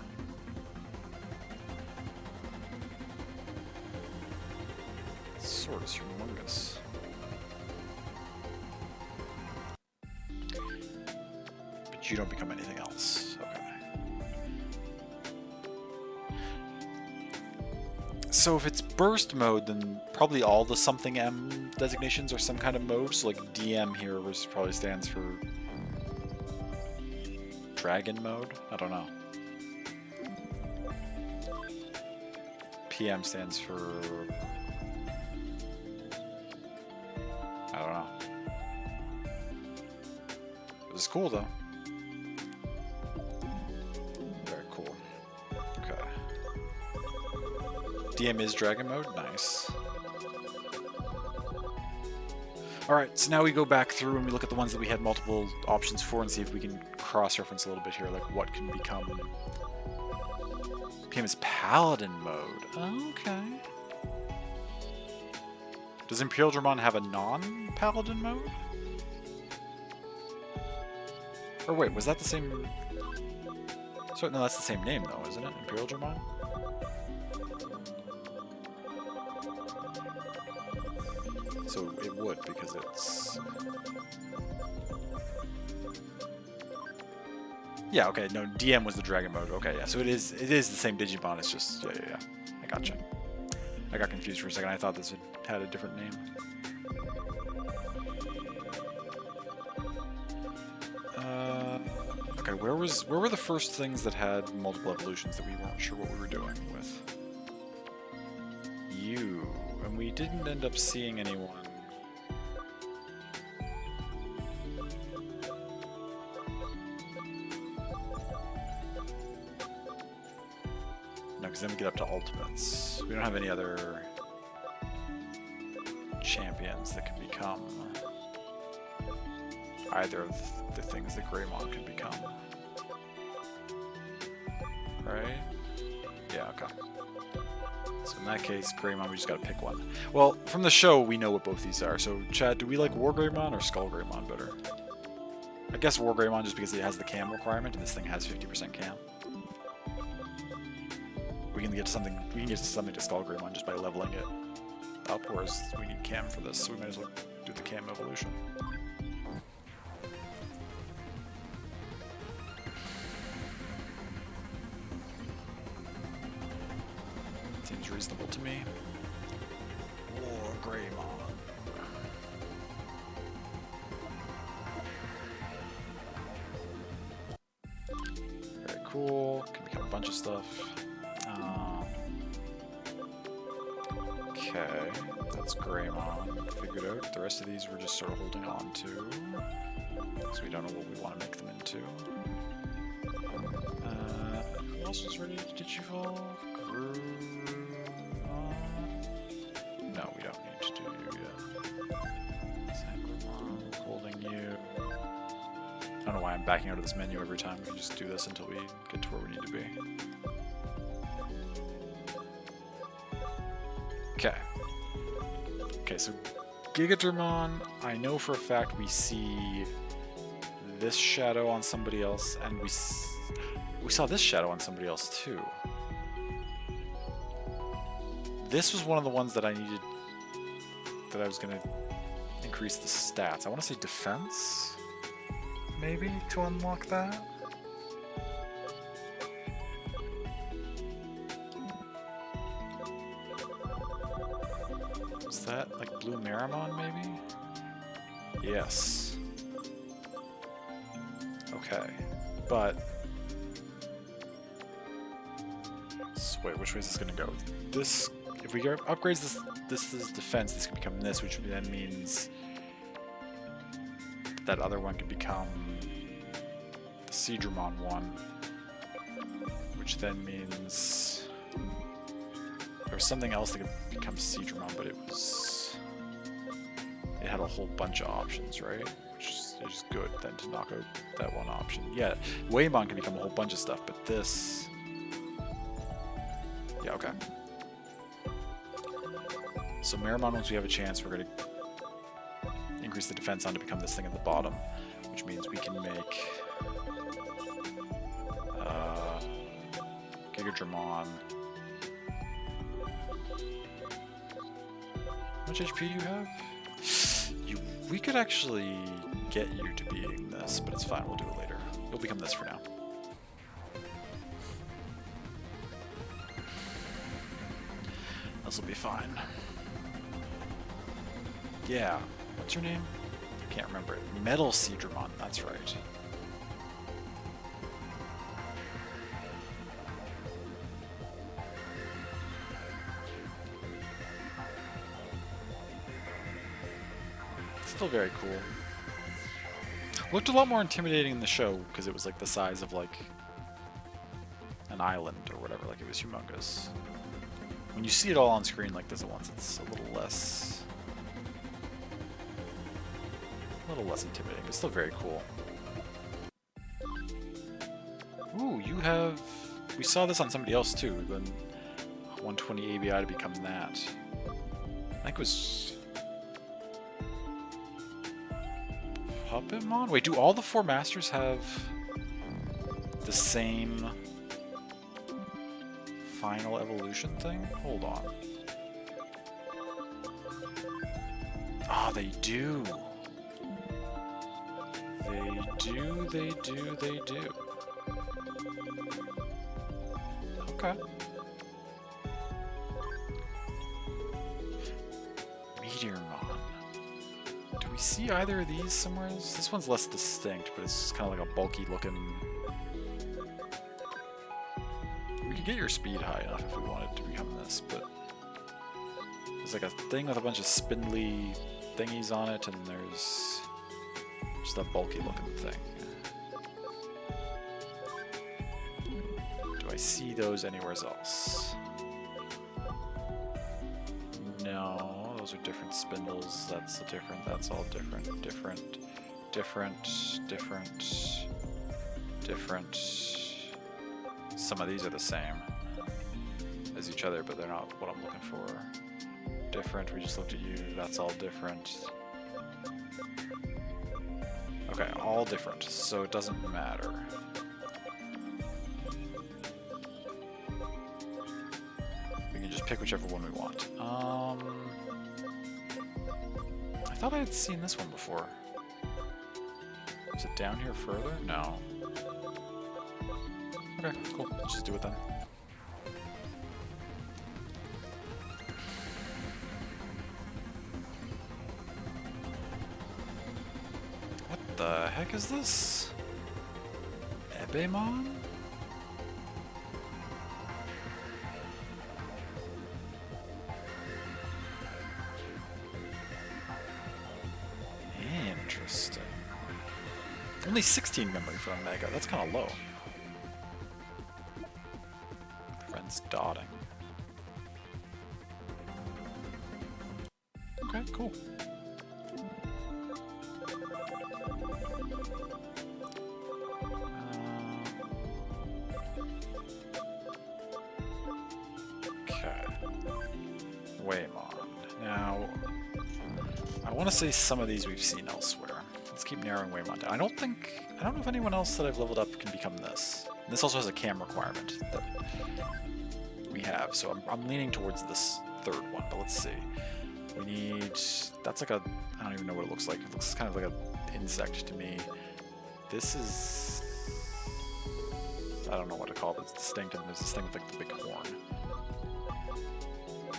Sword is humongous. But you don't become anything else. Okay. So if it's burst mode, then probably all the something M designations are some kind of mode. So like DM here, which probably stands for dragon mode. I don't know. PM stands for... I don't know. This is cool though. Very cool. Okay. DM is dragon mode. Nice. Alright, so now we go back through and we look at the ones that we had multiple options for and see if we can cross-reference a little bit here, like what can become... PM is paladin mode. Okay. Does Imperial Dramon have a non-paladin mode? Or wait, was that the same... So, no, that's the same name though, isn't it? Imperial Dramon? So it would, because it's... Yeah, okay, no, DM was the dragon mode. Okay, yeah, so it is the same Digimon, it's just... Yeah. I gotcha. I got confused for a second, I thought this had a different name. Okay, where were the first things that had multiple evolutions that we weren't sure what we were doing with? You, and we didn't end up seeing anyone. No, because then we get up to ultimates. We don't have any other champions that can become either of the things that Greymon can become. Right? Yeah, okay. So in that case, Greymon, we just gotta pick one. Well, from the show, we know what both these are. So, Chad, do we like War Greymon or Skull Greymon better? I guess War Greymon just because it has the cam requirement, and this thing has 50% cam. We can get to something to Skull Greymon just by leveling it up, whereas we need cam for this, so we might as well do the cam evolution. Seems reasonable to me. War Greymon. Very cool. Can become a bunch of stuff. Okay, that's Greymon figured out. The rest of these we're just sort of holding on to, because we don't know what we want to make them into. Who else was ready to digivolve? No, we don't need to do you yet. Greymon, holding you. I don't know why I'm backing out of this menu every time. We can just do this until we get to where we need to be. Okay. Okay, so Gigadramon, I know for a fact we see this shadow on somebody else, and we saw this shadow on somebody else too. This was one of the ones that I needed, that I was going to increase the stats. I want to say defense, maybe, to unlock that? Is that like Blue Marimon, maybe? Yes. Okay, but... So wait, which way is this going to go? This, if we upgrades this is defense, this can become this, which then means that other one can become the Seadramon one, which then means there was something else that could become Seadramon, but it had a whole bunch of options, right? Which is good then to knock out that one option. Yeah, Waymon can become a whole bunch of stuff, but this Yeah, okay. So Miramon, once we have a chance, we're going to increase the defense on to become this thing at the bottom, which means we can make Gigadramon. How much HP do you have? We could actually get you to being this, but it's fine, we'll do it later. You'll become this for now. This will be fine. Yeah, what's your name? I can't remember it. Metal Seedramon, that's right. Still very cool. Looked a lot more intimidating in the show because it was like the size of like an island or whatever, like it was humongous. When you see it all on screen like this at once, it's a little less intimidating, but still very cool. Ooh, you have... We saw this on somebody else too, then 120 ABI to become that. I think it was... Puppetmon? Wait, do all the 4 masters have the same final evolution thing? Hold on. Ah, they do. They do. Okay. Meteormon. Do we see either of these somewhere? This one's less distinct, but it's kind of like a bulky looking... We could get your speed high enough if we wanted to become this, but... There's like a thing with a bunch of spindly thingies on it, and there's just a bulky looking thing. Do I see those anywhere else? No, those are different spindles. That's a different, that's all different. Some of these are the same as each other, but they're not what I'm looking for. Different, we just looked at you, that's all different. Okay, all different, so it doesn't matter. We can just pick whichever one we want. I thought I had seen this one before. Is it down here further? No. Okay, cool. Let's just do it then. What the heck is this? Ebemon? Interesting. Only 16 memory for a Mega. That's kind of low. Friends dotting. Okay, cool. Okay. Waymon. Now, I want to say some of these we've seen elsewhere. Let's keep narrowing Waymon down. I don't know if anyone else that I've leveled up can become this. And this also has a cam requirement that we have, so I'm leaning towards this third one, but let's see. We need... That's like a... I don't even know what it looks like. It looks kind of like an insect to me. This is... I don't know what to call it, but it's distinct, and there's this thing with like the big horn.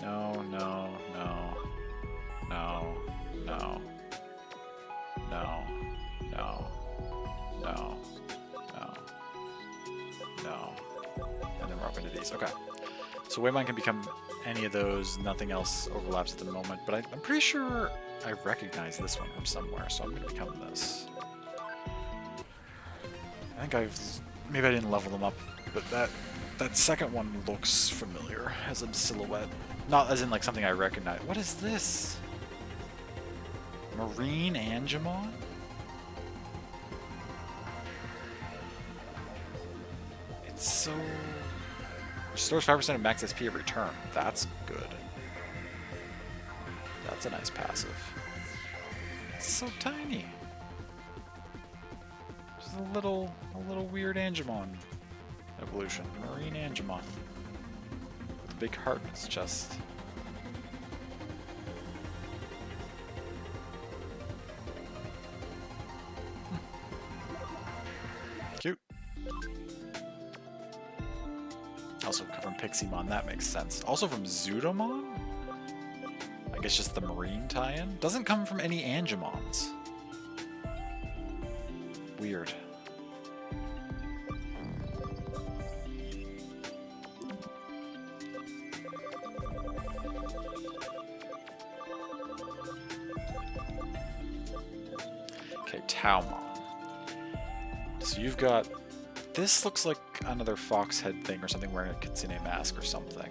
No. And then we're up into these. Okay. So Waymon can become any of those. Nothing else overlaps at the moment, but I'm pretty sure I recognize this one from somewhere, so I'm going to become this. I think maybe I didn't level them up, but that second one looks familiar as a silhouette. Not as in like something I recognize. What is this? Marine Angemon? It's so Restores 5% of max SP every turn. That's good. That's a nice passive. It's so tiny. Just a little weird Angemon evolution. Marine Angemon. With a big heart in its chest. Cute. Also come from Piximon, that makes sense. Also from Zudomon? I guess just the marine tie-in? Doesn't come from any Angemons. Weird. Okay, Taumon. So you've got... This looks like another fox head thing or something wearing a kitsune mask or something.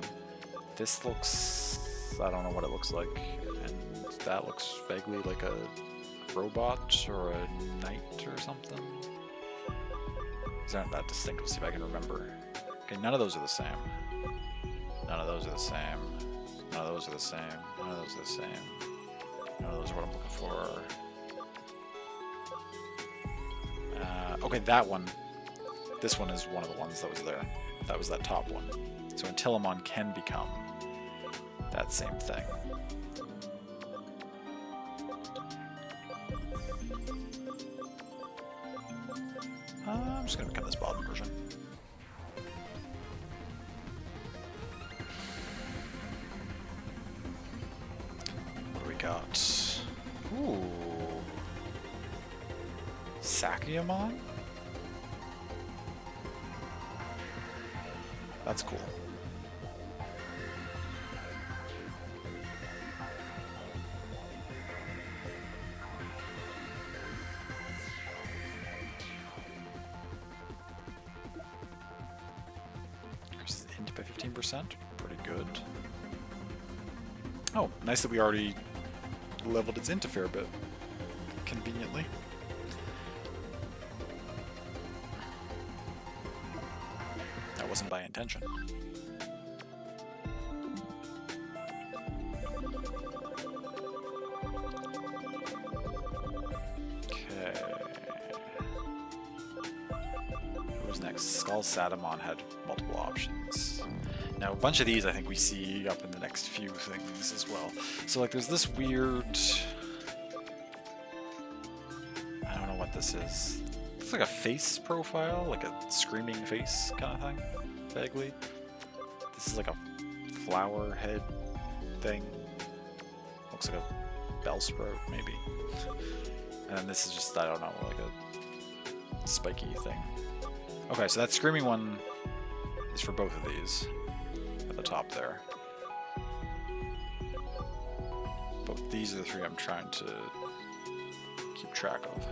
This looks... I don't know what it looks like. And that looks vaguely like a robot or a knight or something. These aren't that distinct. We'll see if I can remember. Okay, none of those are the same. None of those are the same. None of those are the same. None of those are the same. None of those are what I'm looking for. Okay, that one. This one is one of the ones that was there. That was that top one. So Antilamon can become that same thing. I'm just going to become this bottom version. What do we got? Ooh. Sakyamon? That's cool. Increases int by 15%. Pretty good. Oh, nice that we already leveled its int a fair bit. Conveniently. That wasn't by intention. Okay. Who's next? Skull Satamon had multiple options. Now a bunch of these I think we see up in the next few things as well. So like there's this weird... I don't know what this is. It's like a face profile, like a screaming face kind of thing, vaguely. This is like a flower head thing. Looks like a bell sprout, maybe. And then this is just, I don't know, like a spiky thing. Okay, so that screaming one is for both of these at the top there. But these are the three I'm trying to keep track of.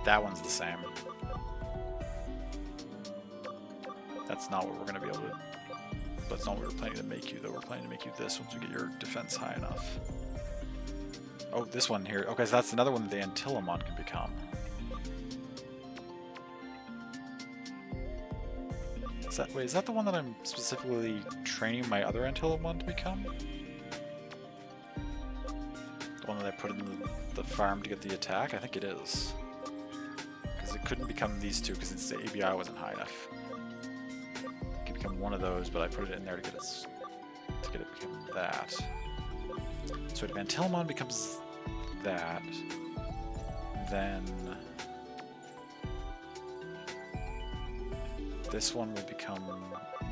That one's the same. That's not what we're going to be able to... That's not what we're planning to make you, though. We're planning to make you this once we get your defense high enough. Oh, this one here. Okay, so that's another one that the Antilamon can become. Wait, is that the one that I'm specifically training my other Antilamon to become? The one that I put in the farm to get the attack? I think it is. Because it couldn't become these two because the ABI wasn't high enough. It could become one of those, but I put it in there to get it become that. So if Antilamon becomes that, then this one will become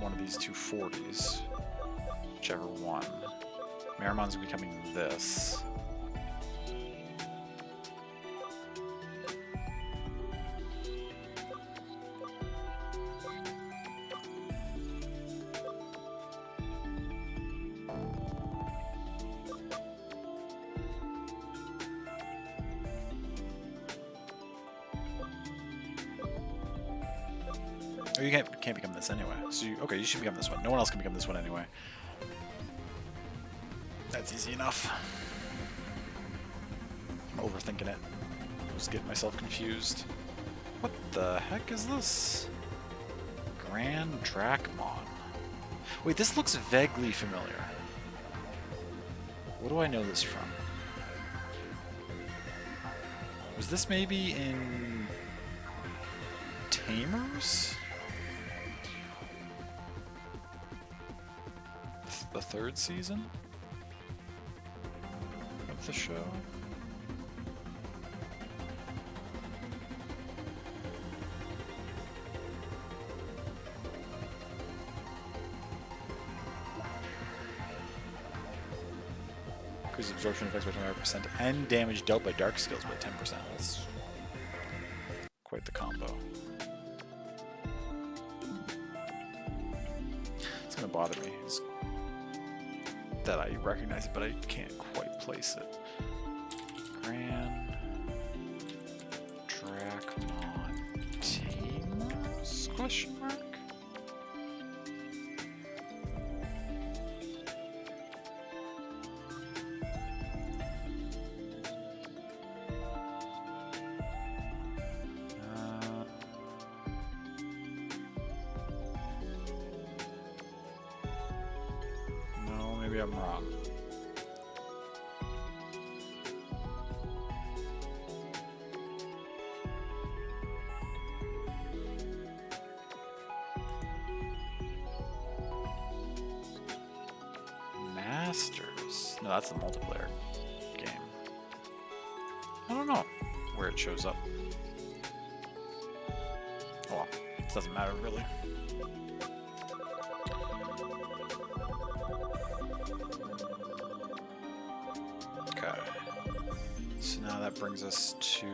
one of these two 40s, whichever one. Maramon's becoming this. Oh, you can't become this anyway. So okay, you should become this one. No one else can become this one anyway. That's easy enough. overthinking it. I was getting myself confused. What the heck is this? Grand Drachmon. Wait, this looks vaguely familiar. What do I know this from? Was this maybe in Tamers? The third season of the show? Increases absorption effects by 25% and damage dealt by dark skills by 10%. That's quite the combo. It's gonna bother me. It's that I recognize it, but I can't quite place it. Grand Drachmon Tamers? Question mark? No, maybe I'm wrong. Masters? No, that's the multiplayer game. I don't know where it shows up. Well, it doesn't matter really. Okay. So now that brings us to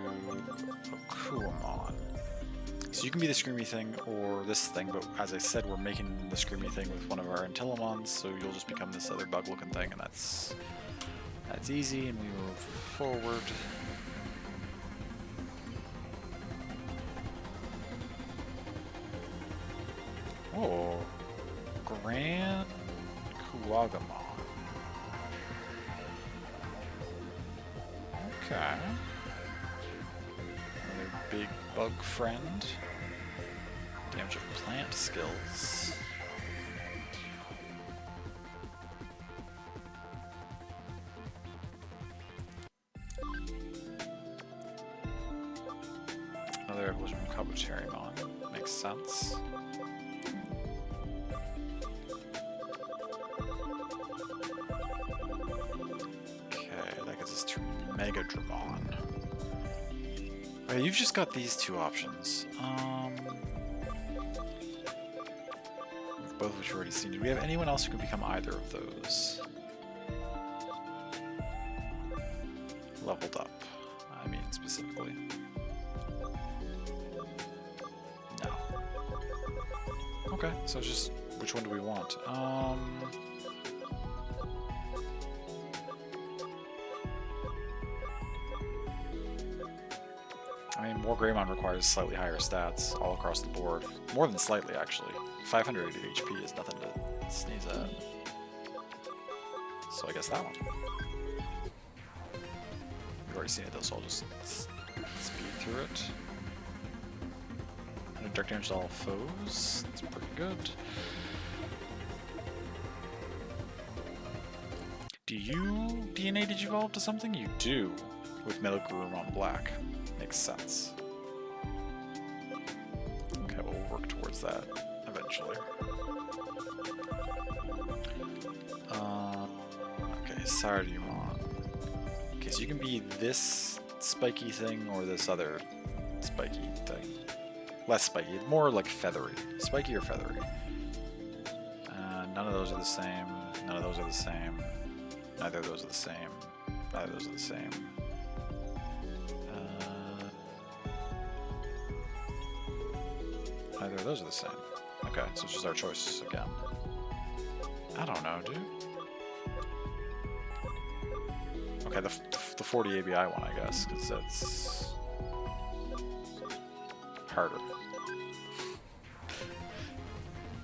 Okuamon. So you can be the Screamy thing or this thing, but as I said, we're making the Screamy thing with one of our Intellimons, so you'll just become this other bug-looking thing, and that's easy, and we move forward. Oh, Grand Kuwagamon. Okay. Another big bug friend. Damage of plant skills. Another evolution from Kabuterimon. Makes sense. Megadramon. Okay, you've just got these two options. Both of which we've already seen. Do we have anyone else who can become either of those? Leveled up, I mean specifically. No. Okay, so just which one do we want? I mean, more Greymon requires slightly higher stats all across the board. More than slightly, actually. 500 HP is nothing to sneeze at. So I guess that one. We've already seen it though, so I'll just speed through it. And direct damage to all foes. That's pretty good. Do you DNA digivolve to something? You do, with Metal Garurumon Black. Makes sense. Okay, we'll work towards that eventually. Okay, Sardumon. Okay, so you can be this spiky thing or this other spiky thing. Less spiky, more like feathery. Spiky or feathery. None of those are the same. None of those are the same. Neither of those are the same. Neither of those are the same. Neither of those are the same. Okay, so it's just our choice again. I don't know, dude. Okay, the 40 ABI one, I guess, because that's harder.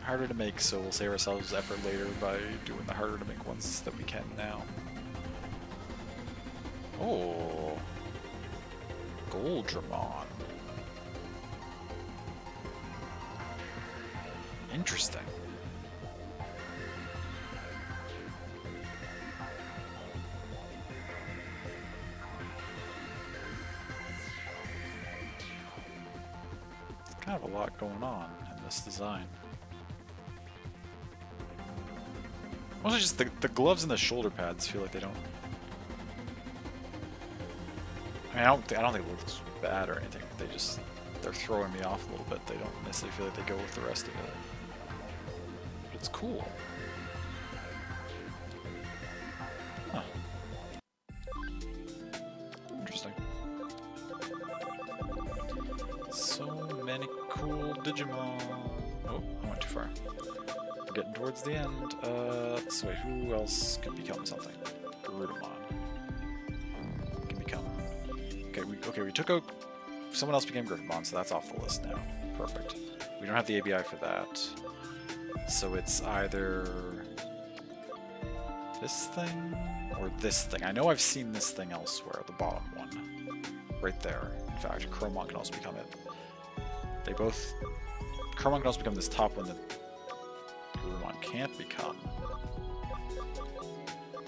Harder to make, so we'll save ourselves effort later by doing the harder to make ones that we can now. Oh, Goldramon. Interesting. Kind of a lot going on in this design. Mostly just the gloves and the shoulder pads feel like they don't. I mean, I don't think it looks bad or anything. They're throwing me off a little bit. They don't necessarily feel like they go with the rest of it. But it's cool. Huh. Interesting. So many cool Digimon. Oh, I went too far. We're getting towards the end. So wait, who else could become something? Garudamon. Can become. Okay, we took out. Someone else became Griffon, so that's off the list now. Perfect. We don't have the ABI for that. So it's either this thing or this thing. I know I've seen this thing elsewhere, the bottom one. Right there. In fact, Chromon can also become it. They both... Chromon can also become this top one that Garurumon can't become.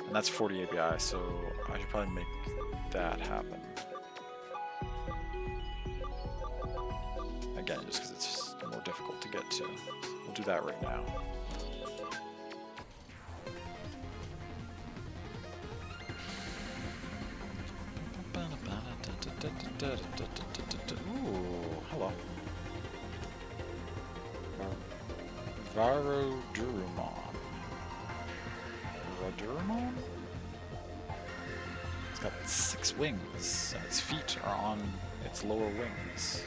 And that's 40 ABI, so I should probably make that happen. Again, just because it's more difficult to get to. We'll do that right now. Ooh, hello. Varodurumon. Varodurumon? It's got 6 wings, and its feet are on its lower wings.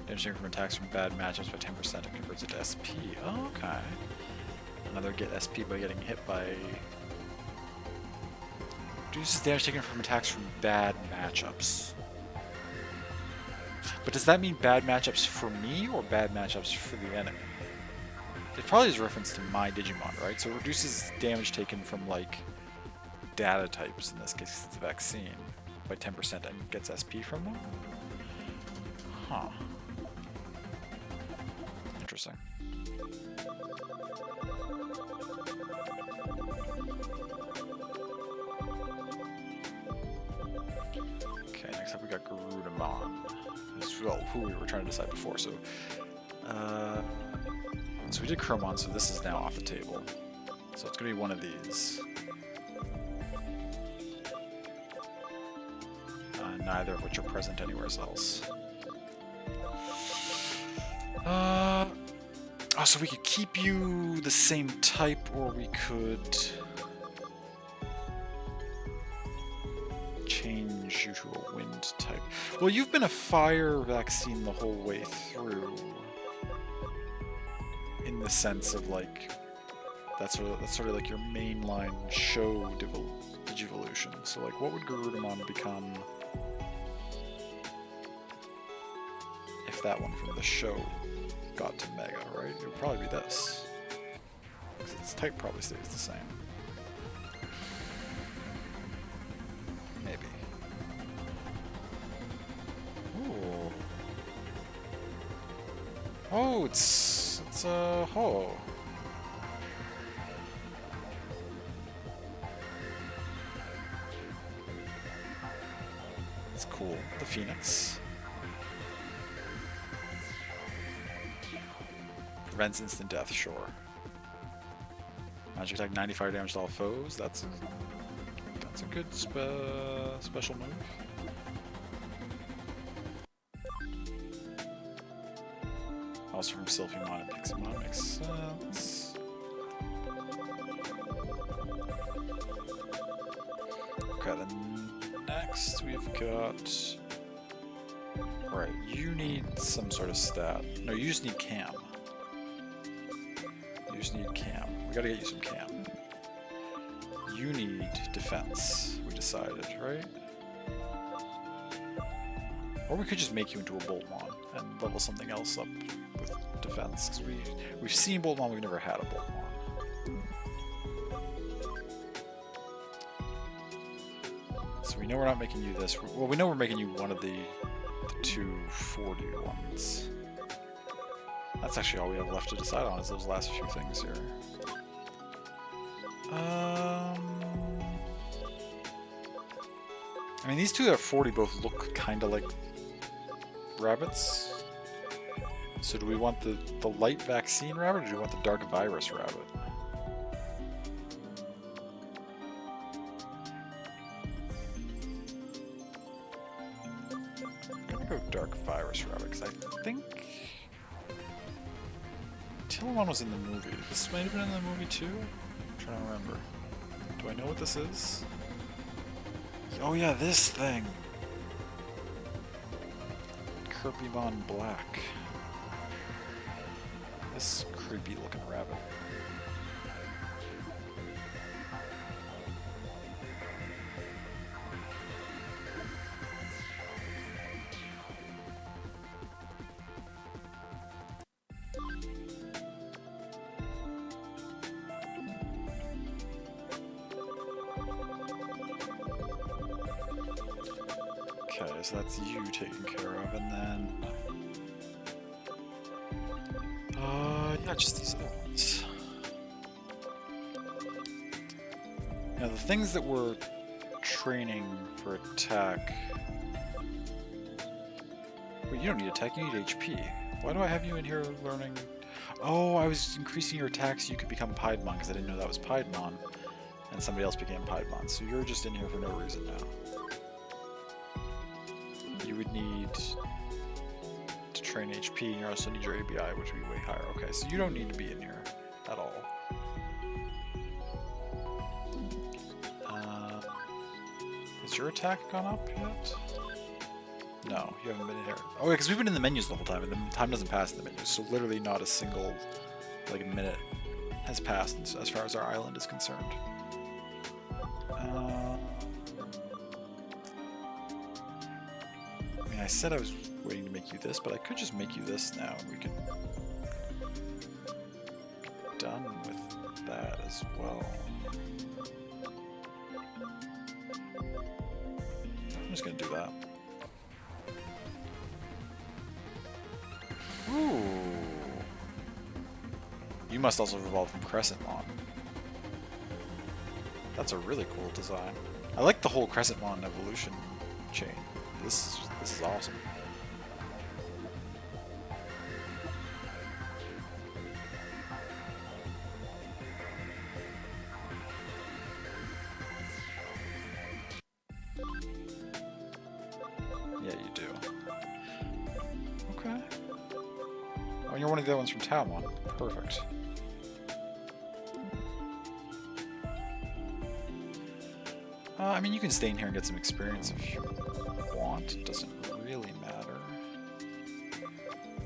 Damaging from attacks from bad matchups by 10% and converts it to SP. Oh, okay. Another get SP by getting hit by... Reduces damage taken from attacks from bad matchups. But does that mean bad matchups for me or bad matchups for the enemy? It probably is a reference to my Digimon, right? So it reduces damage taken from, like, data types, in this case it's a vaccine, by 10% and gets SP from them? Huh. Interesting. Okay, next up we got Garudamon. Who's, well, who we were trying to decide before. So we did Chromon, so this is now off the table. So it's going to be one of these. Neither of which are present anywhere else. Oh, so we could keep you the same type, or we could change you to a wind type. Well, you've been a fire vaccine the whole way through, in the sense of like that's sort of like your mainline show digivolution. So like, what would Garudamon become if that one from the show got to Mega, right? It would probably be this. Because its type probably stays the same. Maybe. Ooh. Oh, it's Ho. It's cool. The Phoenix. Prevents instant death, sure. Magic attack 95 damage to all foes. That's a good special move. Also from Sylphimon and Piximon makes sense. Okay, then next we've got... Right, you need some sort of stat. No, you just need Cam. You just need Cam. We gotta get you some Cam. You need defense, we decided, right? Or we could just make you into a Boltmon and level something else up with defense. Because we've seen Boltmon, we've never had a Boltmon. So we know we're not making you this. Well, we know we're making you one of the 240 ones. That's actually all we have left to decide on, is those last few things here. I mean, these two that are 40 both look kind of like rabbits. So do we want the light vaccine rabbit, or do we want the dark virus rabbit? I'm gonna go dark virus rabbit, because I think Tillamoon was in the movie. This might have been in the movie too? I'm trying to remember. Do I know what this is? Oh yeah, this thing! Kirpymon Black. This creepy looking rabbit. Okay, so that's you taken care of, and then... yeah, just these other ones. Now, the things that we're training for attack... Wait, you don't need attack, you need HP. Why do I have you in here learning... Oh, I was increasing your attack so you could become Piedmon, because I didn't know that was Piedmon, and somebody else became Piedmon, so you're just in here for no reason now. You would need to train HP, and you also need your ABI, which would be way higher. Okay, so you don't need to be in here at all. Has your attack gone up yet? No, you haven't been in here. Oh, yeah, because we've been in the menus the whole time, and the time doesn't pass in the menus, so literally not a single, like, minute has passed as far as our island is concerned. I said I was waiting to make you this, but I could just make you this now, and we could be done with that as well. I'm just gonna do that. Ooh. You must also have evolved from Crescentmon. That's a really cool design. I like the whole Crescentmon evolution chain. This is awesome. Yeah, you do. Okay. Oh, you're one of the other ones from Talmon. Perfect. I mean, you can stay in here and get some experience if you want. It doesn't really matter.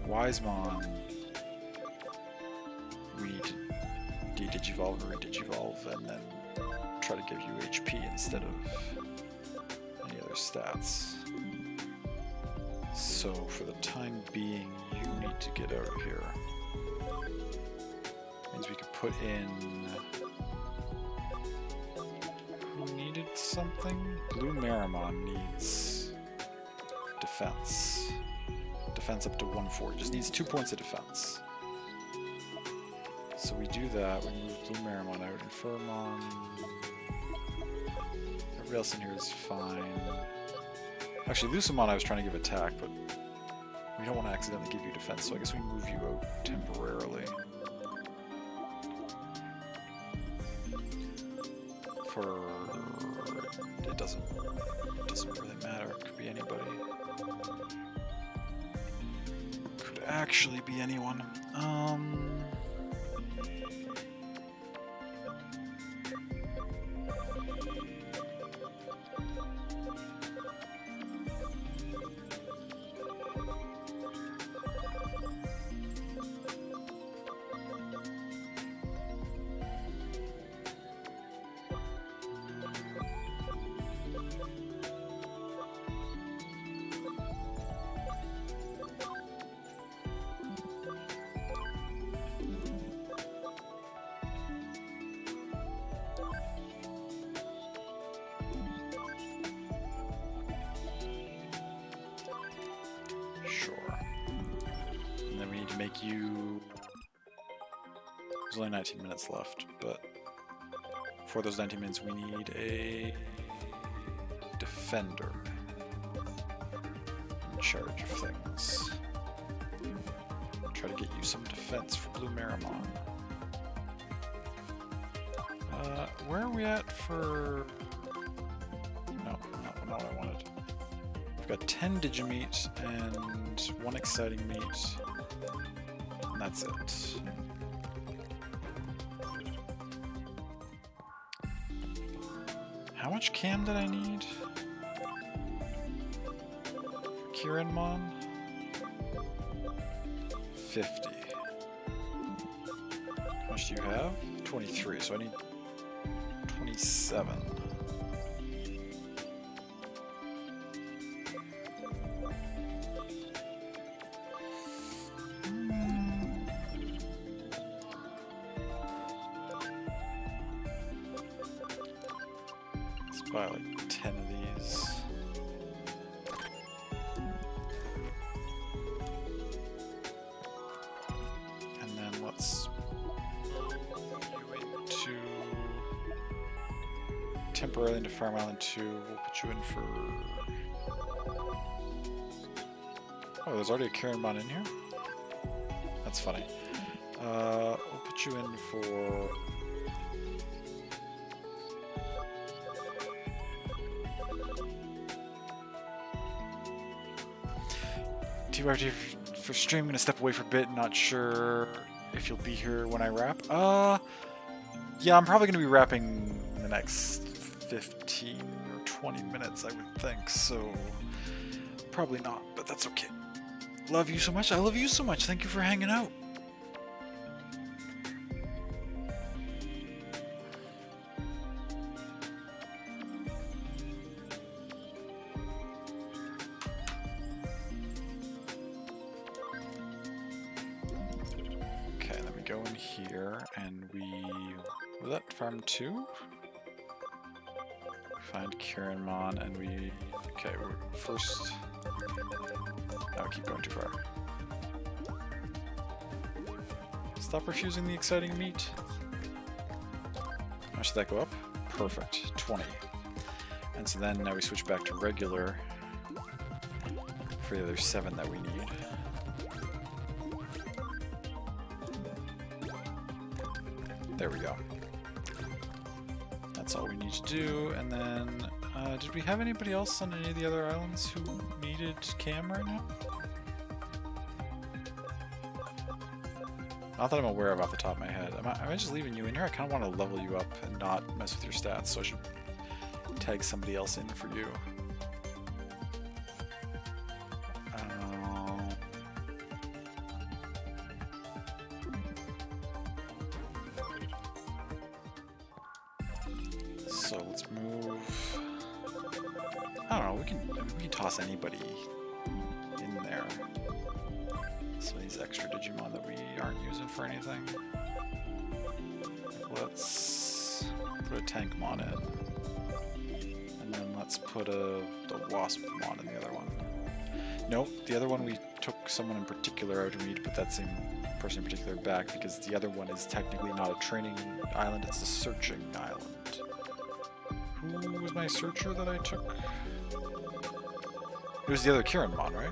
Wisemon, we need to de-digivolve and re-digivolve, and then try to give you HP instead of any other stats. So for the time being, you need to get out of here. Means we could put in... Who needed something? Blue Marimon needs defense. Defense up to 140. Just needs 2 points of defense. So we do that. We move Blue Marimon out. And Furmon... Everybody else in here is fine. Actually, Lucamon I was trying to give attack, but we don't want to accidentally give you defense, so I guess we move you out temporarily. For... It doesn't really matter. It could be anybody. Could actually be anyone. need to make you... There's only 19 minutes left, but for those 19 minutes we need a defender in charge of things. Try to get you some defense for Blue Marimon. Where are we at for... No, not what I wanted. We've got 10 Digimeat and 1 exciting meat, and that's it. How much cam did I need? For Kiranmon? 50. How much do you have? 23, so I need 27. Let's buy like 10 of these. And then let's to temporarily into Farm Island 2. We'll put you in for... Oh, there's already a Kiranmon in here? That's funny. We'll put you in for... TYRT for stream, gonna step away for a bit, not sure if you'll be here when I wrap. Yeah, I'm probably gonna be wrapping in the next 15 or 20 minutes, I would think, so probably not, but that's okay. Love you so much. I love you so much. Thank you for hanging out. Okay, let me go in here and was that farm 2? Find Kiranmon and okay, we're first... Oh, keep going too far. Stop refusing the exciting meat. How much did that go up? Perfect, 20. And so then now we switch back to regular for the other 7 that we need. There we go. That's all we need to do, and then did we have anybody else on any of the other islands who needed cam right now? Not that I'm aware of off the top of my head. Am I just leaving you in here? I kind of want to level you up and not mess with your stats, so I should tag somebody else in for you. So let's move. I don't know. We can toss anybody in there. Some of these extra Digimon that we aren't using for anything. Let's put a Tankmon in, and then let's put the Waspmon in the other one. Nope, the other one we took someone in particular out, and we need to put that same person in particular back because the other one is technically not a training island; it's a searching island. Who was my searcher that I took? It was the other Kiranmon, right?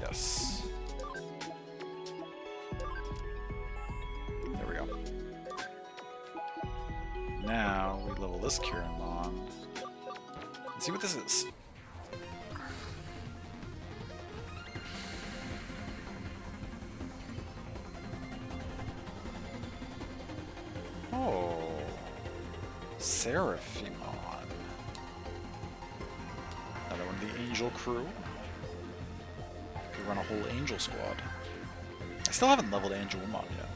Yes. There we go. Now we level this Kiranmon. Let's see what this is. Oh, Seraphimon. Another one of the Angel crew. We run a whole Angel squad. I still haven't leveled Angelmon yet,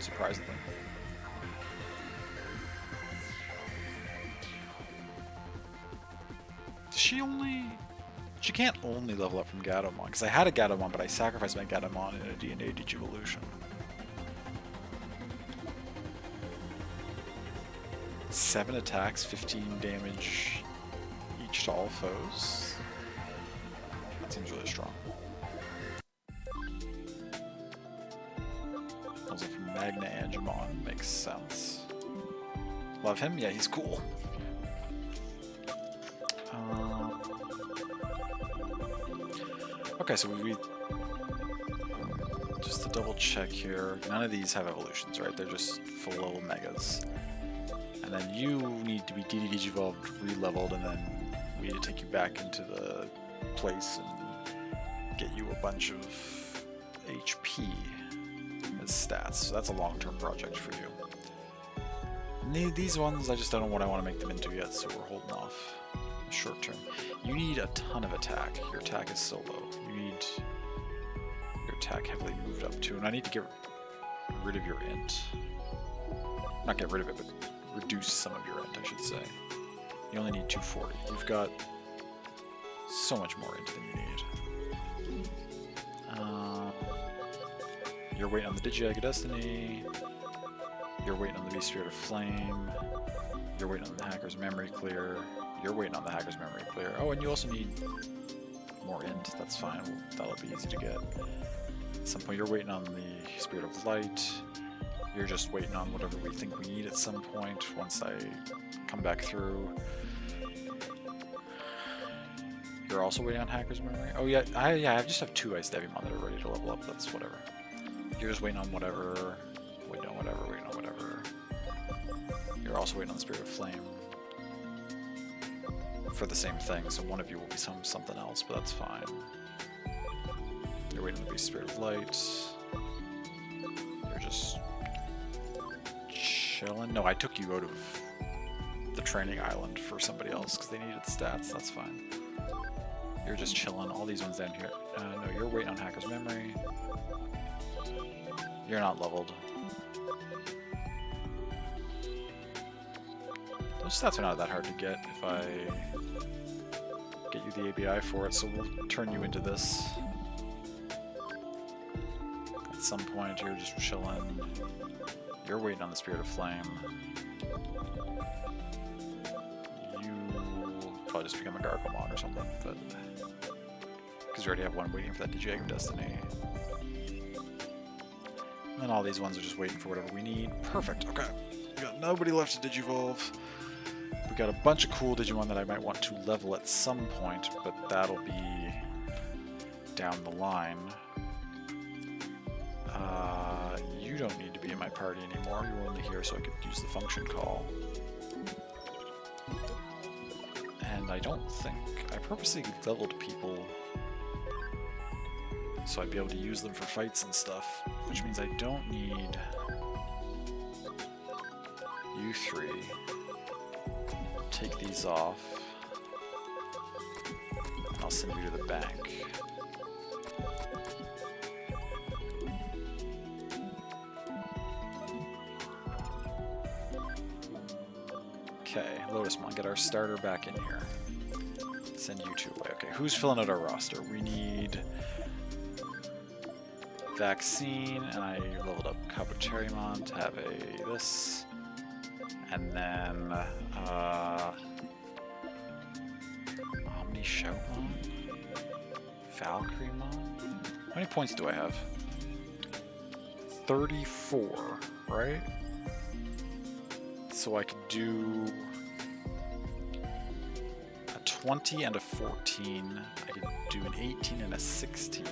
surprisingly. She can't only level up from Gatomon, because I had a Gatomon, but I sacrificed my Gatomon in a D&A digivolution. 7 attacks, 15 damage each to all foes. Seems really strong. Also from Magna Angemon makes sense. Love him? Yeah, he's cool. Okay, so we just to double check here, none of these have evolutions, right? They're just full megas. And then you need to be digivolved, re-leveled, and then we need to take you back into the place and get you a bunch of HP as stats. So that's a long-term project for you. These ones, I just don't know what I want to make them into yet, so we're holding off. Short term. You need a ton of attack. Your attack is so low. You need your attack heavily moved up too, and I need to get rid of your int. Not get rid of it, but reduce some of your int, I should say. You only need 240. You've got so much more int than you need. You're waiting on the Digi-Egg of Destiny. You're waiting on the Beast Spirit of Flame. You're waiting on the Hacker's Memory Clear. You're waiting on the Hacker's Memory Clear. Oh, and you also need more int. That's fine. That'll be easy to get. At some point, you're waiting on the Spirit of Light. You're just waiting on whatever we think we need at some point once I come back through. You're also waiting on Hacker's Memory? Oh, yeah. I just have 2 Ice Devimon that are ready to level up. That's whatever. You're just waiting on whatever. Waiting on whatever. Waiting on whatever. You're also waiting on the Spirit of Flame for the same thing, so one of you will be something else, but that's fine. You're waiting on the Spirit of Light. You're just chilling. No, I took you out of the training island for somebody else because they needed the stats. That's fine. You're just chilling. All these ones down here. No, you're waiting on Hacker's Memory. You're not leveled. Those stats are not that hard to get if I get you the ABI for it, so we'll turn you into this. At some point, you're just chilling. You're waiting on the Spirit of Flame. You probably just become a Gargomon or something, but because you already have one waiting for that Digi-Egg of Destiny. And then all these ones are just waiting for whatever we need. Perfect. Okay, we got nobody left to Digivolve. We got a bunch of cool Digimon that I might want to level at some point, but that'll be down the line. You don't need to be in my party anymore. You're only here so I could use the function call. And I don't think... I purposely leveled people so I'd be able to use them for fights and stuff, which means I don't need you 3. Take these off. I'll send you to the bank. Okay, Lotusmon, get our starter back in here. Send you 2 away. Okay, who's filling out our roster? We need Vaccine, and I leveled up Kabuterimon to have this. And then, Omni Shoutmon? Valkyremon? How many points do I have? 34, right? So I could do a 20 and a 14. I could do an 18 and a 16.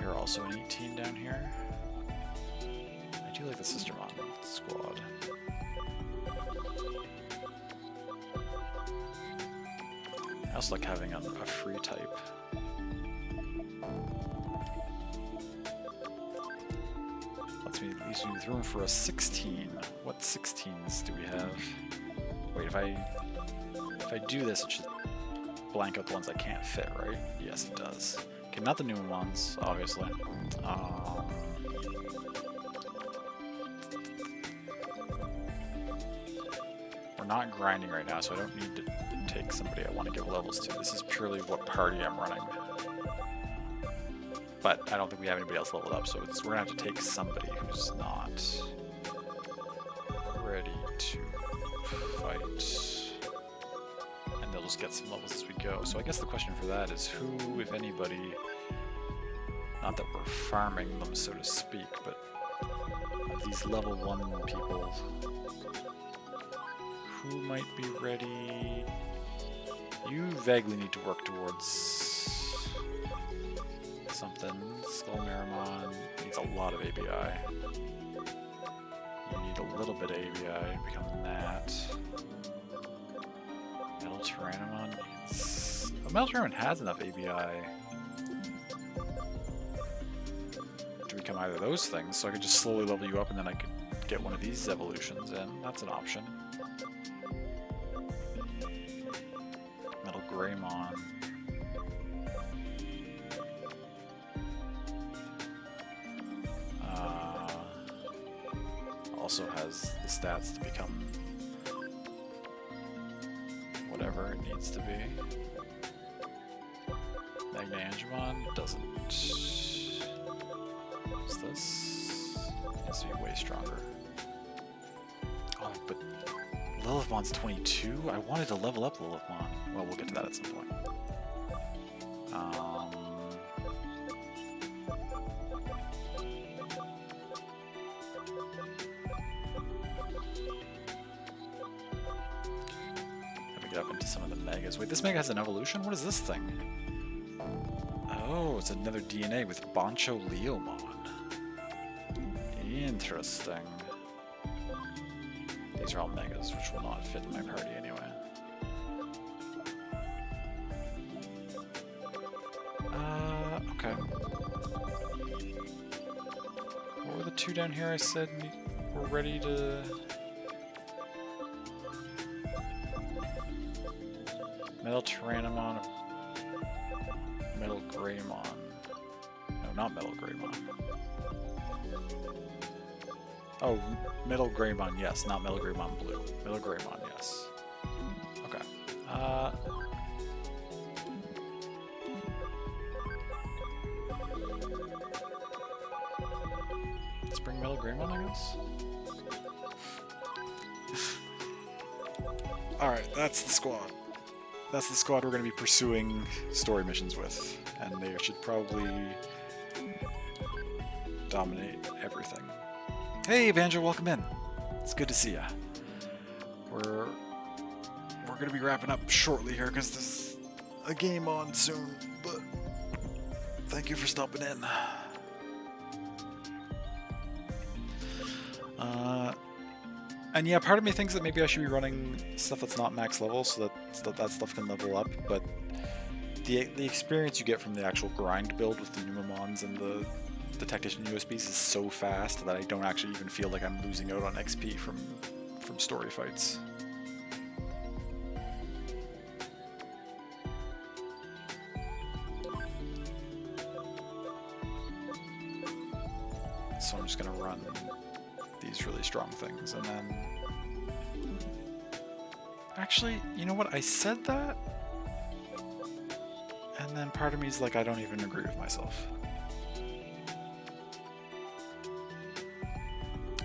You're also an 18 down here. I do like the Sistermon squad. I also like having a free type. Lets me leaves me with room for a 16. What 16s do we have? Wait, if I do this, it should blank out the ones I can't fit, right? Yes, it does. Okay, not the new ones, obviously. We're not grinding right now, so I don't need to take somebody I want to give levels to. This is purely what party I'm running. But I don't think we have anybody else leveled up, so we're gonna have to take somebody who's not ready to fight. And they'll just get some levels as we go. So I guess the question for that is who, if anybody, not that we're farming them so to speak, but these level 1 people, who might be ready? You vaguely need to work towards something. Skull Miramon needs a lot of ABI. You need a little bit of ABI to become that. Metal Tyrannomon needs... Oh, Metal Tyrannomon has enough ABI to become either of those things, so I could just slowly level you up and then I could get one of these evolutions in. That's an option. Metal Greymon. Also has the stats to become whatever it needs to be. Magnangemon doesn't. What's this? Needs to be way stronger. Oh, but Lilithmon's 22? I wanted to level up Lilithmon. Well, we'll get to that at some point. Get up into some of the megas. Wait, this mega has an evolution? What is this thing? Oh, it's another DNA with Boncho Leomon. Interesting. These are all megas, which will not fit in my party anyway. Okay. What were the two down here I said were ready to... Metal Tyrannomon, Metal Greymon. No, not Metal Greymon. Oh, Metal Greymon, yes, not Metal Greymon Blue. Metal Greymon, yes. Okay. Let's bring Metal Greymon, I guess. Alright, that's the squad. That's the squad we're going to be pursuing story missions with, and they should probably dominate everything. Hey, Banjo, welcome in. It's good to see ya. We're going to be wrapping up shortly here because there's a game on soon, but thank you for stopping in. And yeah, part of me thinks that maybe I should be running stuff that's not max level so that stuff can level up, but the experience you get from the actual grind build with the Numamons and the Tactician USBs is so fast that I don't actually even feel like I'm losing out on XP from story fights. So I'm just going to run these really strong things, and then... Actually, you know what? I said that, and then part of me is like, I don't even agree with myself.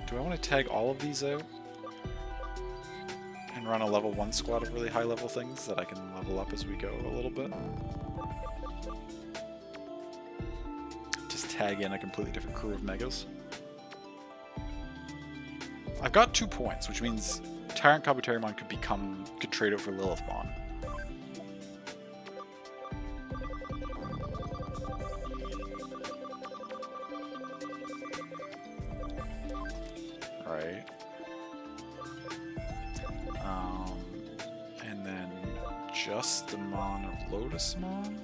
Do I want to tag all of these out and run a level 1 squad of really high level things that I can level up as we go a little bit? Just tag in a completely different crew of megas. I've got 2 points, which means Tyrant Kabuterimon could trade out for Lilithmon. Right. And then Justimon of Lotusmon.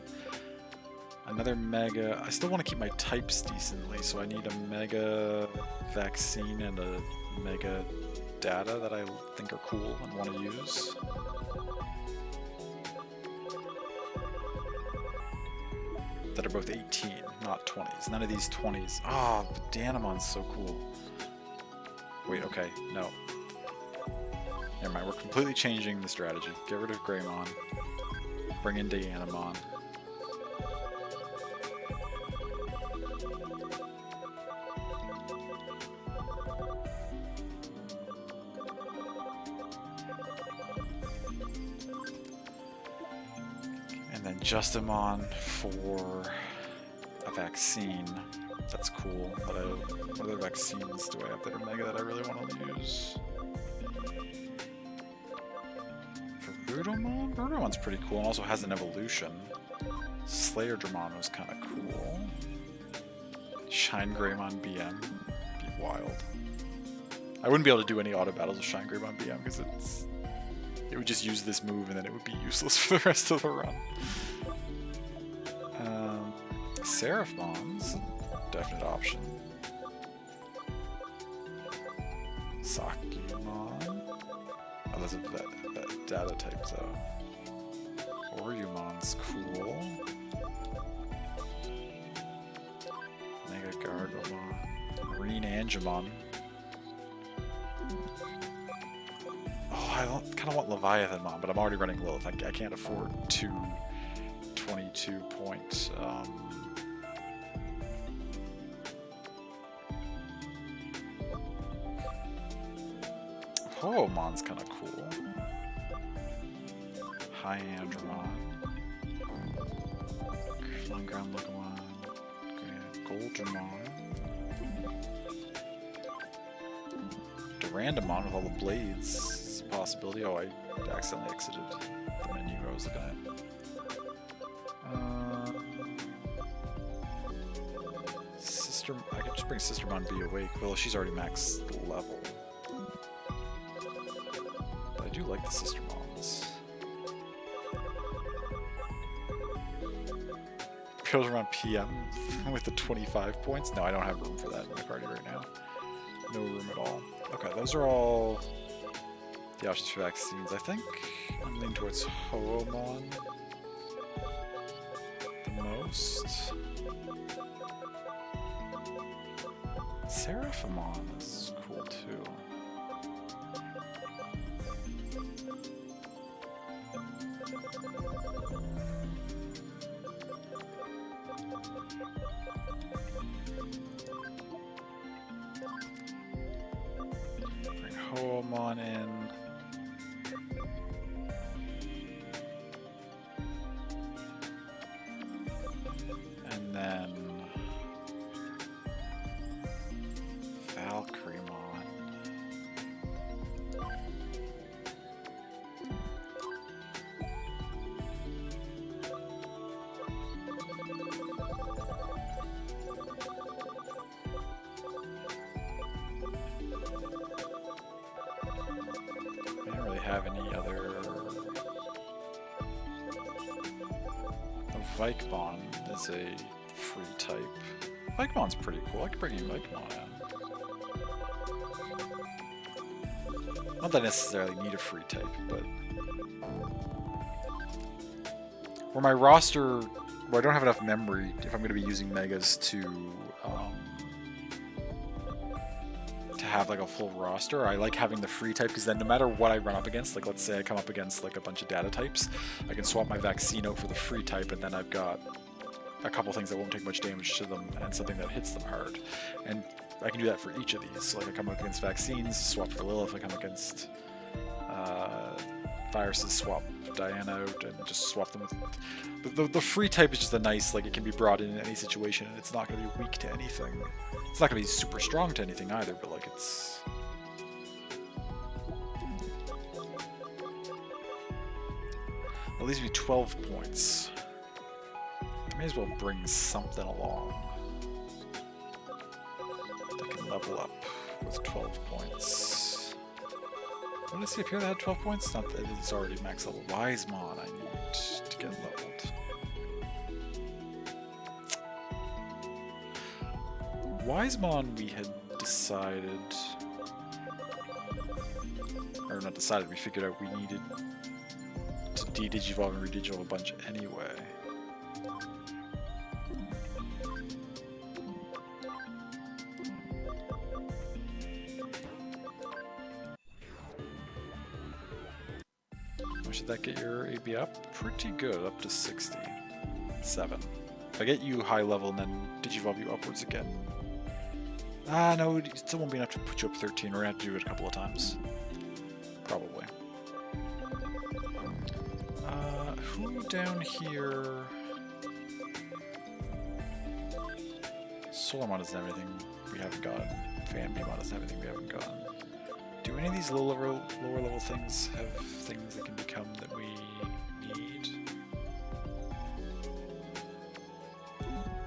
Another Mega. I still want to keep my types decently, so I need a Mega Vaccine and a Mega Data that I think are cool and want to use. That are both 18, not 20s. None of these 20s. Ah, oh, but Danamon's so cool. Wait, okay, no. Never mind, we're completely changing the strategy. Get rid of Greymon. Bring in Dianamon. And then Justimon for a vaccine. That's cool. But what other vaccines do I have that are mega that I really want to use? For Brutomon? Brutomon's pretty cool and also has an evolution. Slayer Dramon was kind of cool. Shine Greymon BM. Be wild. I wouldn't be able to do any auto battles with Shine Greymon BM because it would just use this move and then it would be useless for the rest of the run. Seraphmon's definite option. Sakyamon. Oh, those are that data type though. Oryumon's cool. Mega Gargomon. Marine Angemon. Oh, I kind of want Leviathanmon, but I'm already running Lilith. I can't afford two 22 point. Hoemon's kind of cool. Hyandramon. Long Ground Locomon. Goldramon. Durandamon with all the blades. It's a possibility. Oh, I accidentally exited the menu I was looking at. I could just bring Sistermon be awake. Well, she's already max level. But I do like the Sistermons. Pilgrim PM with the 25 points? No, I don't have room for that in my party right now. No room at all. Okay, those are all the options for vaccines. I think I'm leaning towards Hoemon the most. Seraphimon is cool too. Bring Hoemon in. And then Valkyremon. I don't really have any other. Vikemon is a free type. Vikemon's pretty cool. I could bring you Vikemon in. Not that I necessarily need a free type, but where my roster, where I don't have enough memory, if I'm going to be using Megas to have like a full roster, I like having the free type because then no matter what I run up against, like let's say I come up against like a bunch of data types, I can swap my vaccine out for the free type, and then I've got a couple things that won't take much damage to them and something that hits them hard. And I can do that for each of these. So like I come up against vaccines, swap for Lilith. I come against viruses, swap Diana out and just swap them with... The free type is just a nice, like it can be brought in any situation and it's not going to be weak to anything. It's not going to be super strong to anything either, but like it's... At least be 12 points. I may as well bring something along that can level up with 12 points. What did I see up here that had 12 points? Not that it's already max level. Wisemon I need to get leveled. Wisemon we had decided, or not decided, we figured out we needed to de-digivolve and re-digivolve a bunch anyway. Should that get your AB up? Pretty good, up to 67. If I get you high level and then digivolve you upwards again. Ah, no, it still won't be enough to put you up 13. We're gonna have to do it a couple of times. Probably. Who down here? Solar Mod doesn't have anything we haven't gotten. Fan Beam Mod doesn't have anything we haven't gotten. Do any of these lower level things have things that can become that we need?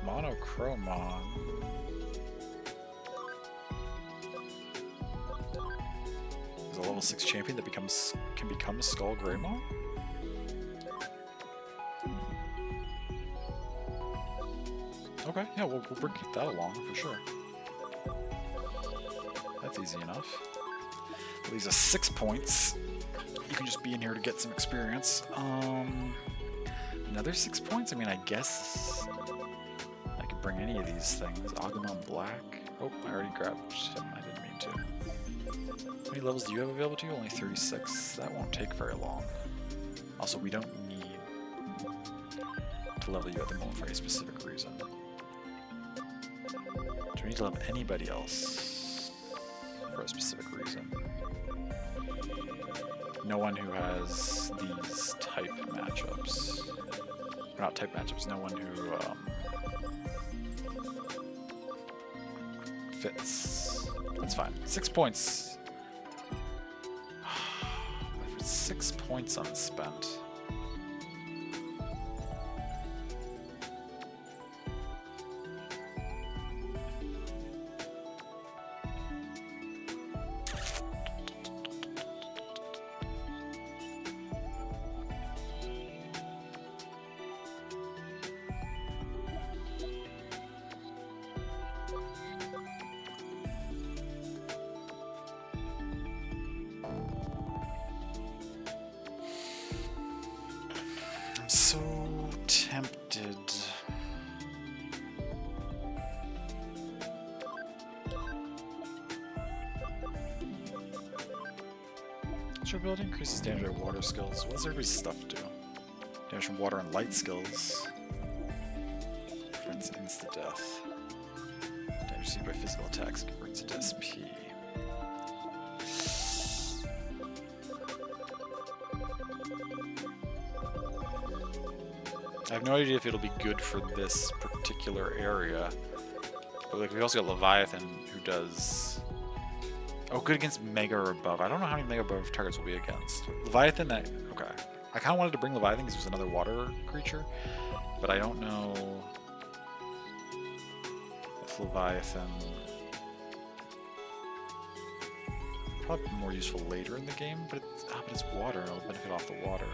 Monochromon. Is a level 6 champion that can become Skull Greymon? Okay, yeah, we'll bring that along for sure. That's easy enough. That leaves us 6 points. You can just be in here to get some experience. Another 6 points? I mean, I guess I could bring any of these things. Agumon Black. Oh, I already grabbed him. I didn't mean to. How many levels do you have available to you? Only 36. That won't take very long. Also, we don't need to level you at the moment for a specific reason. Do we need to level anybody else for a specific reason? No one who has these type matchups. Or not type matchups, no one who fits. That's fine. 6 points. 6 points unspent. So tempted. Your ability increases damage by water skills. What does everybody's stuff do? Damage from water and light skills. Prevents insta-death. Damage received by physical attacks converts into SP. I have no idea if it'll be good for this particular area. But like, we also got Leviathan, who does... Oh, good against Mega or above. I don't know how many Mega above targets will be against. Leviathan, okay. I kind of wanted to bring Leviathan because it was another water creature. But I don't know if Leviathan... Probably more useful later in the game, but it's water, and it'll benefit off the water.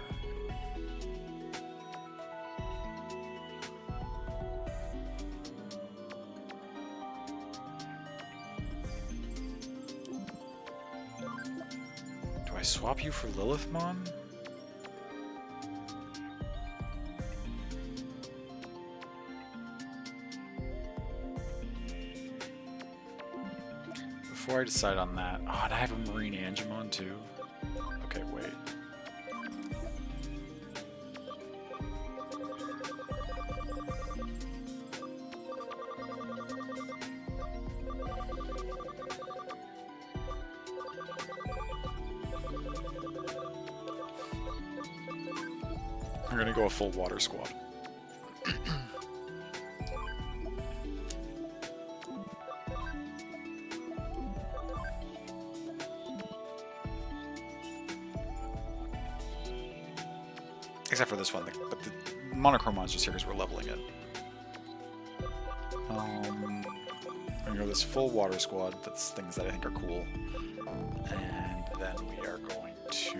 I swap you for Lilithmon? Before I decide on that... Oh, and I have a Marine Angemon too? Okay, wait. I'm gonna go a full water squad. Except for this one, but the Monochromon's just here because we're leveling it. I'm gonna go this full water squad. That's things that I think are cool. And then we are going to...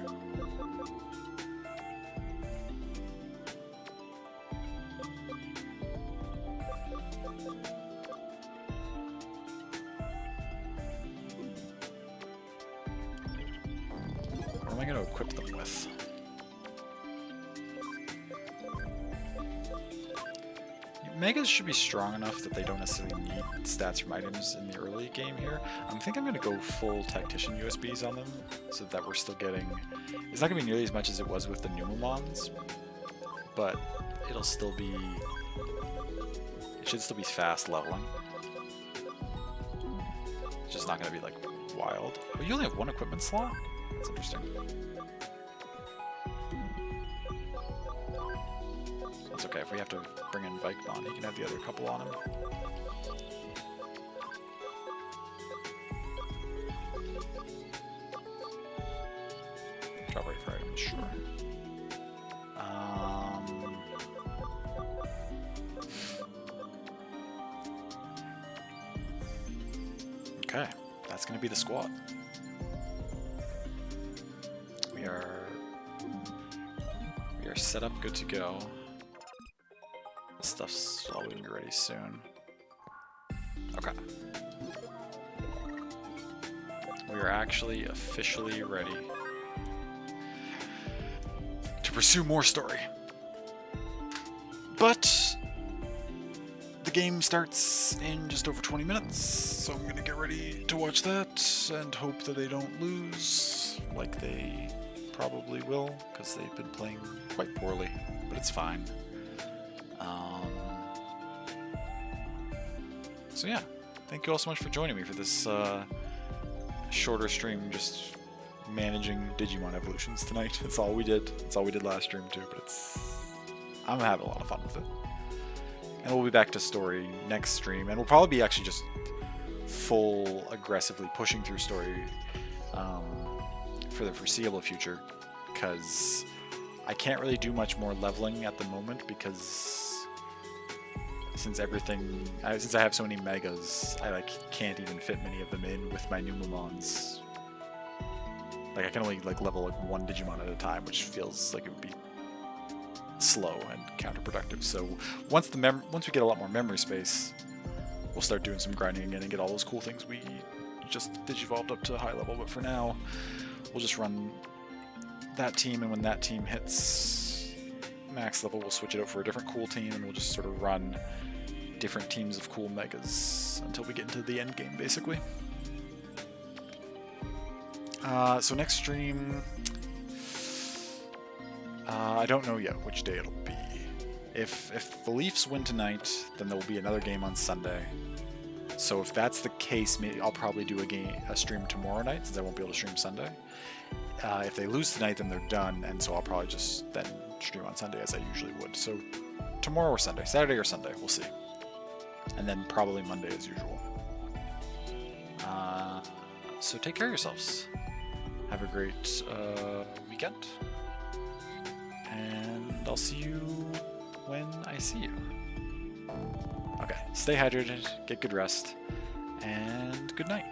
What am I going to equip them with? Megas should be strong enough that they don't necessarily need stats from items in the early game here. I think I'm going to go full Tactician USBs on them, so that we're still getting... It's not going to be nearly as much as it was with the Numemons, but it'll still be... It should still be fast leveling. It's just not going to be, like, wild. Oh, you only have one equipment slot? That's interesting. that's okay. If we have to bring in Vikebond, he can have the other couple on him. Drop right for items, sure. Okay, that's going to be the squad. We are set up, good to go. This stuff's all going to be ready soon. Okay. We are actually officially ready to pursue more story. But the game starts in just over 20 minutes, so I'm gonna get ready to watch that and hope that they don't lose, like they probably will, because they've been playing quite poorly, but it's fine. So yeah, thank you all so much for joining me for this shorter stream, just managing Digimon evolutions tonight. That's all we did. That's all we did last stream too, but I'm having a lot of fun with it. And we'll be back to story next stream, and we'll probably be actually just full aggressively pushing through story for the foreseeable future, because I can't really do much more leveling at the moment, because since I have so many megas, I can't even fit many of them in with my Numemons. Like I can only level one Digimon at a time, which feels like it would be slow and counterproductive. So once we get a lot more memory space, we'll start doing some grinding again and get all those cool things we just digivolved up to high level. But for now, we'll just run that team, and when that team hits max level, we'll switch it out for a different cool team, and we'll just sort of run different teams of cool megas until we get into the end game, basically. So next stream, I don't know yet which day it'll be. If the Leafs win tonight, then there will be another game on Sunday. So if that's the case, maybe I'll probably do a stream tomorrow night, since I won't be able to stream Sunday. If they lose tonight, then they're done, and so I'll probably just then stream on Sunday as I usually would. So tomorrow or Sunday, Saturday or Sunday, we'll see. And then probably Monday as usual. So take care of yourselves. Have a great weekend. And I'll see you when I see you. Okay, stay hydrated, get good rest, and good night.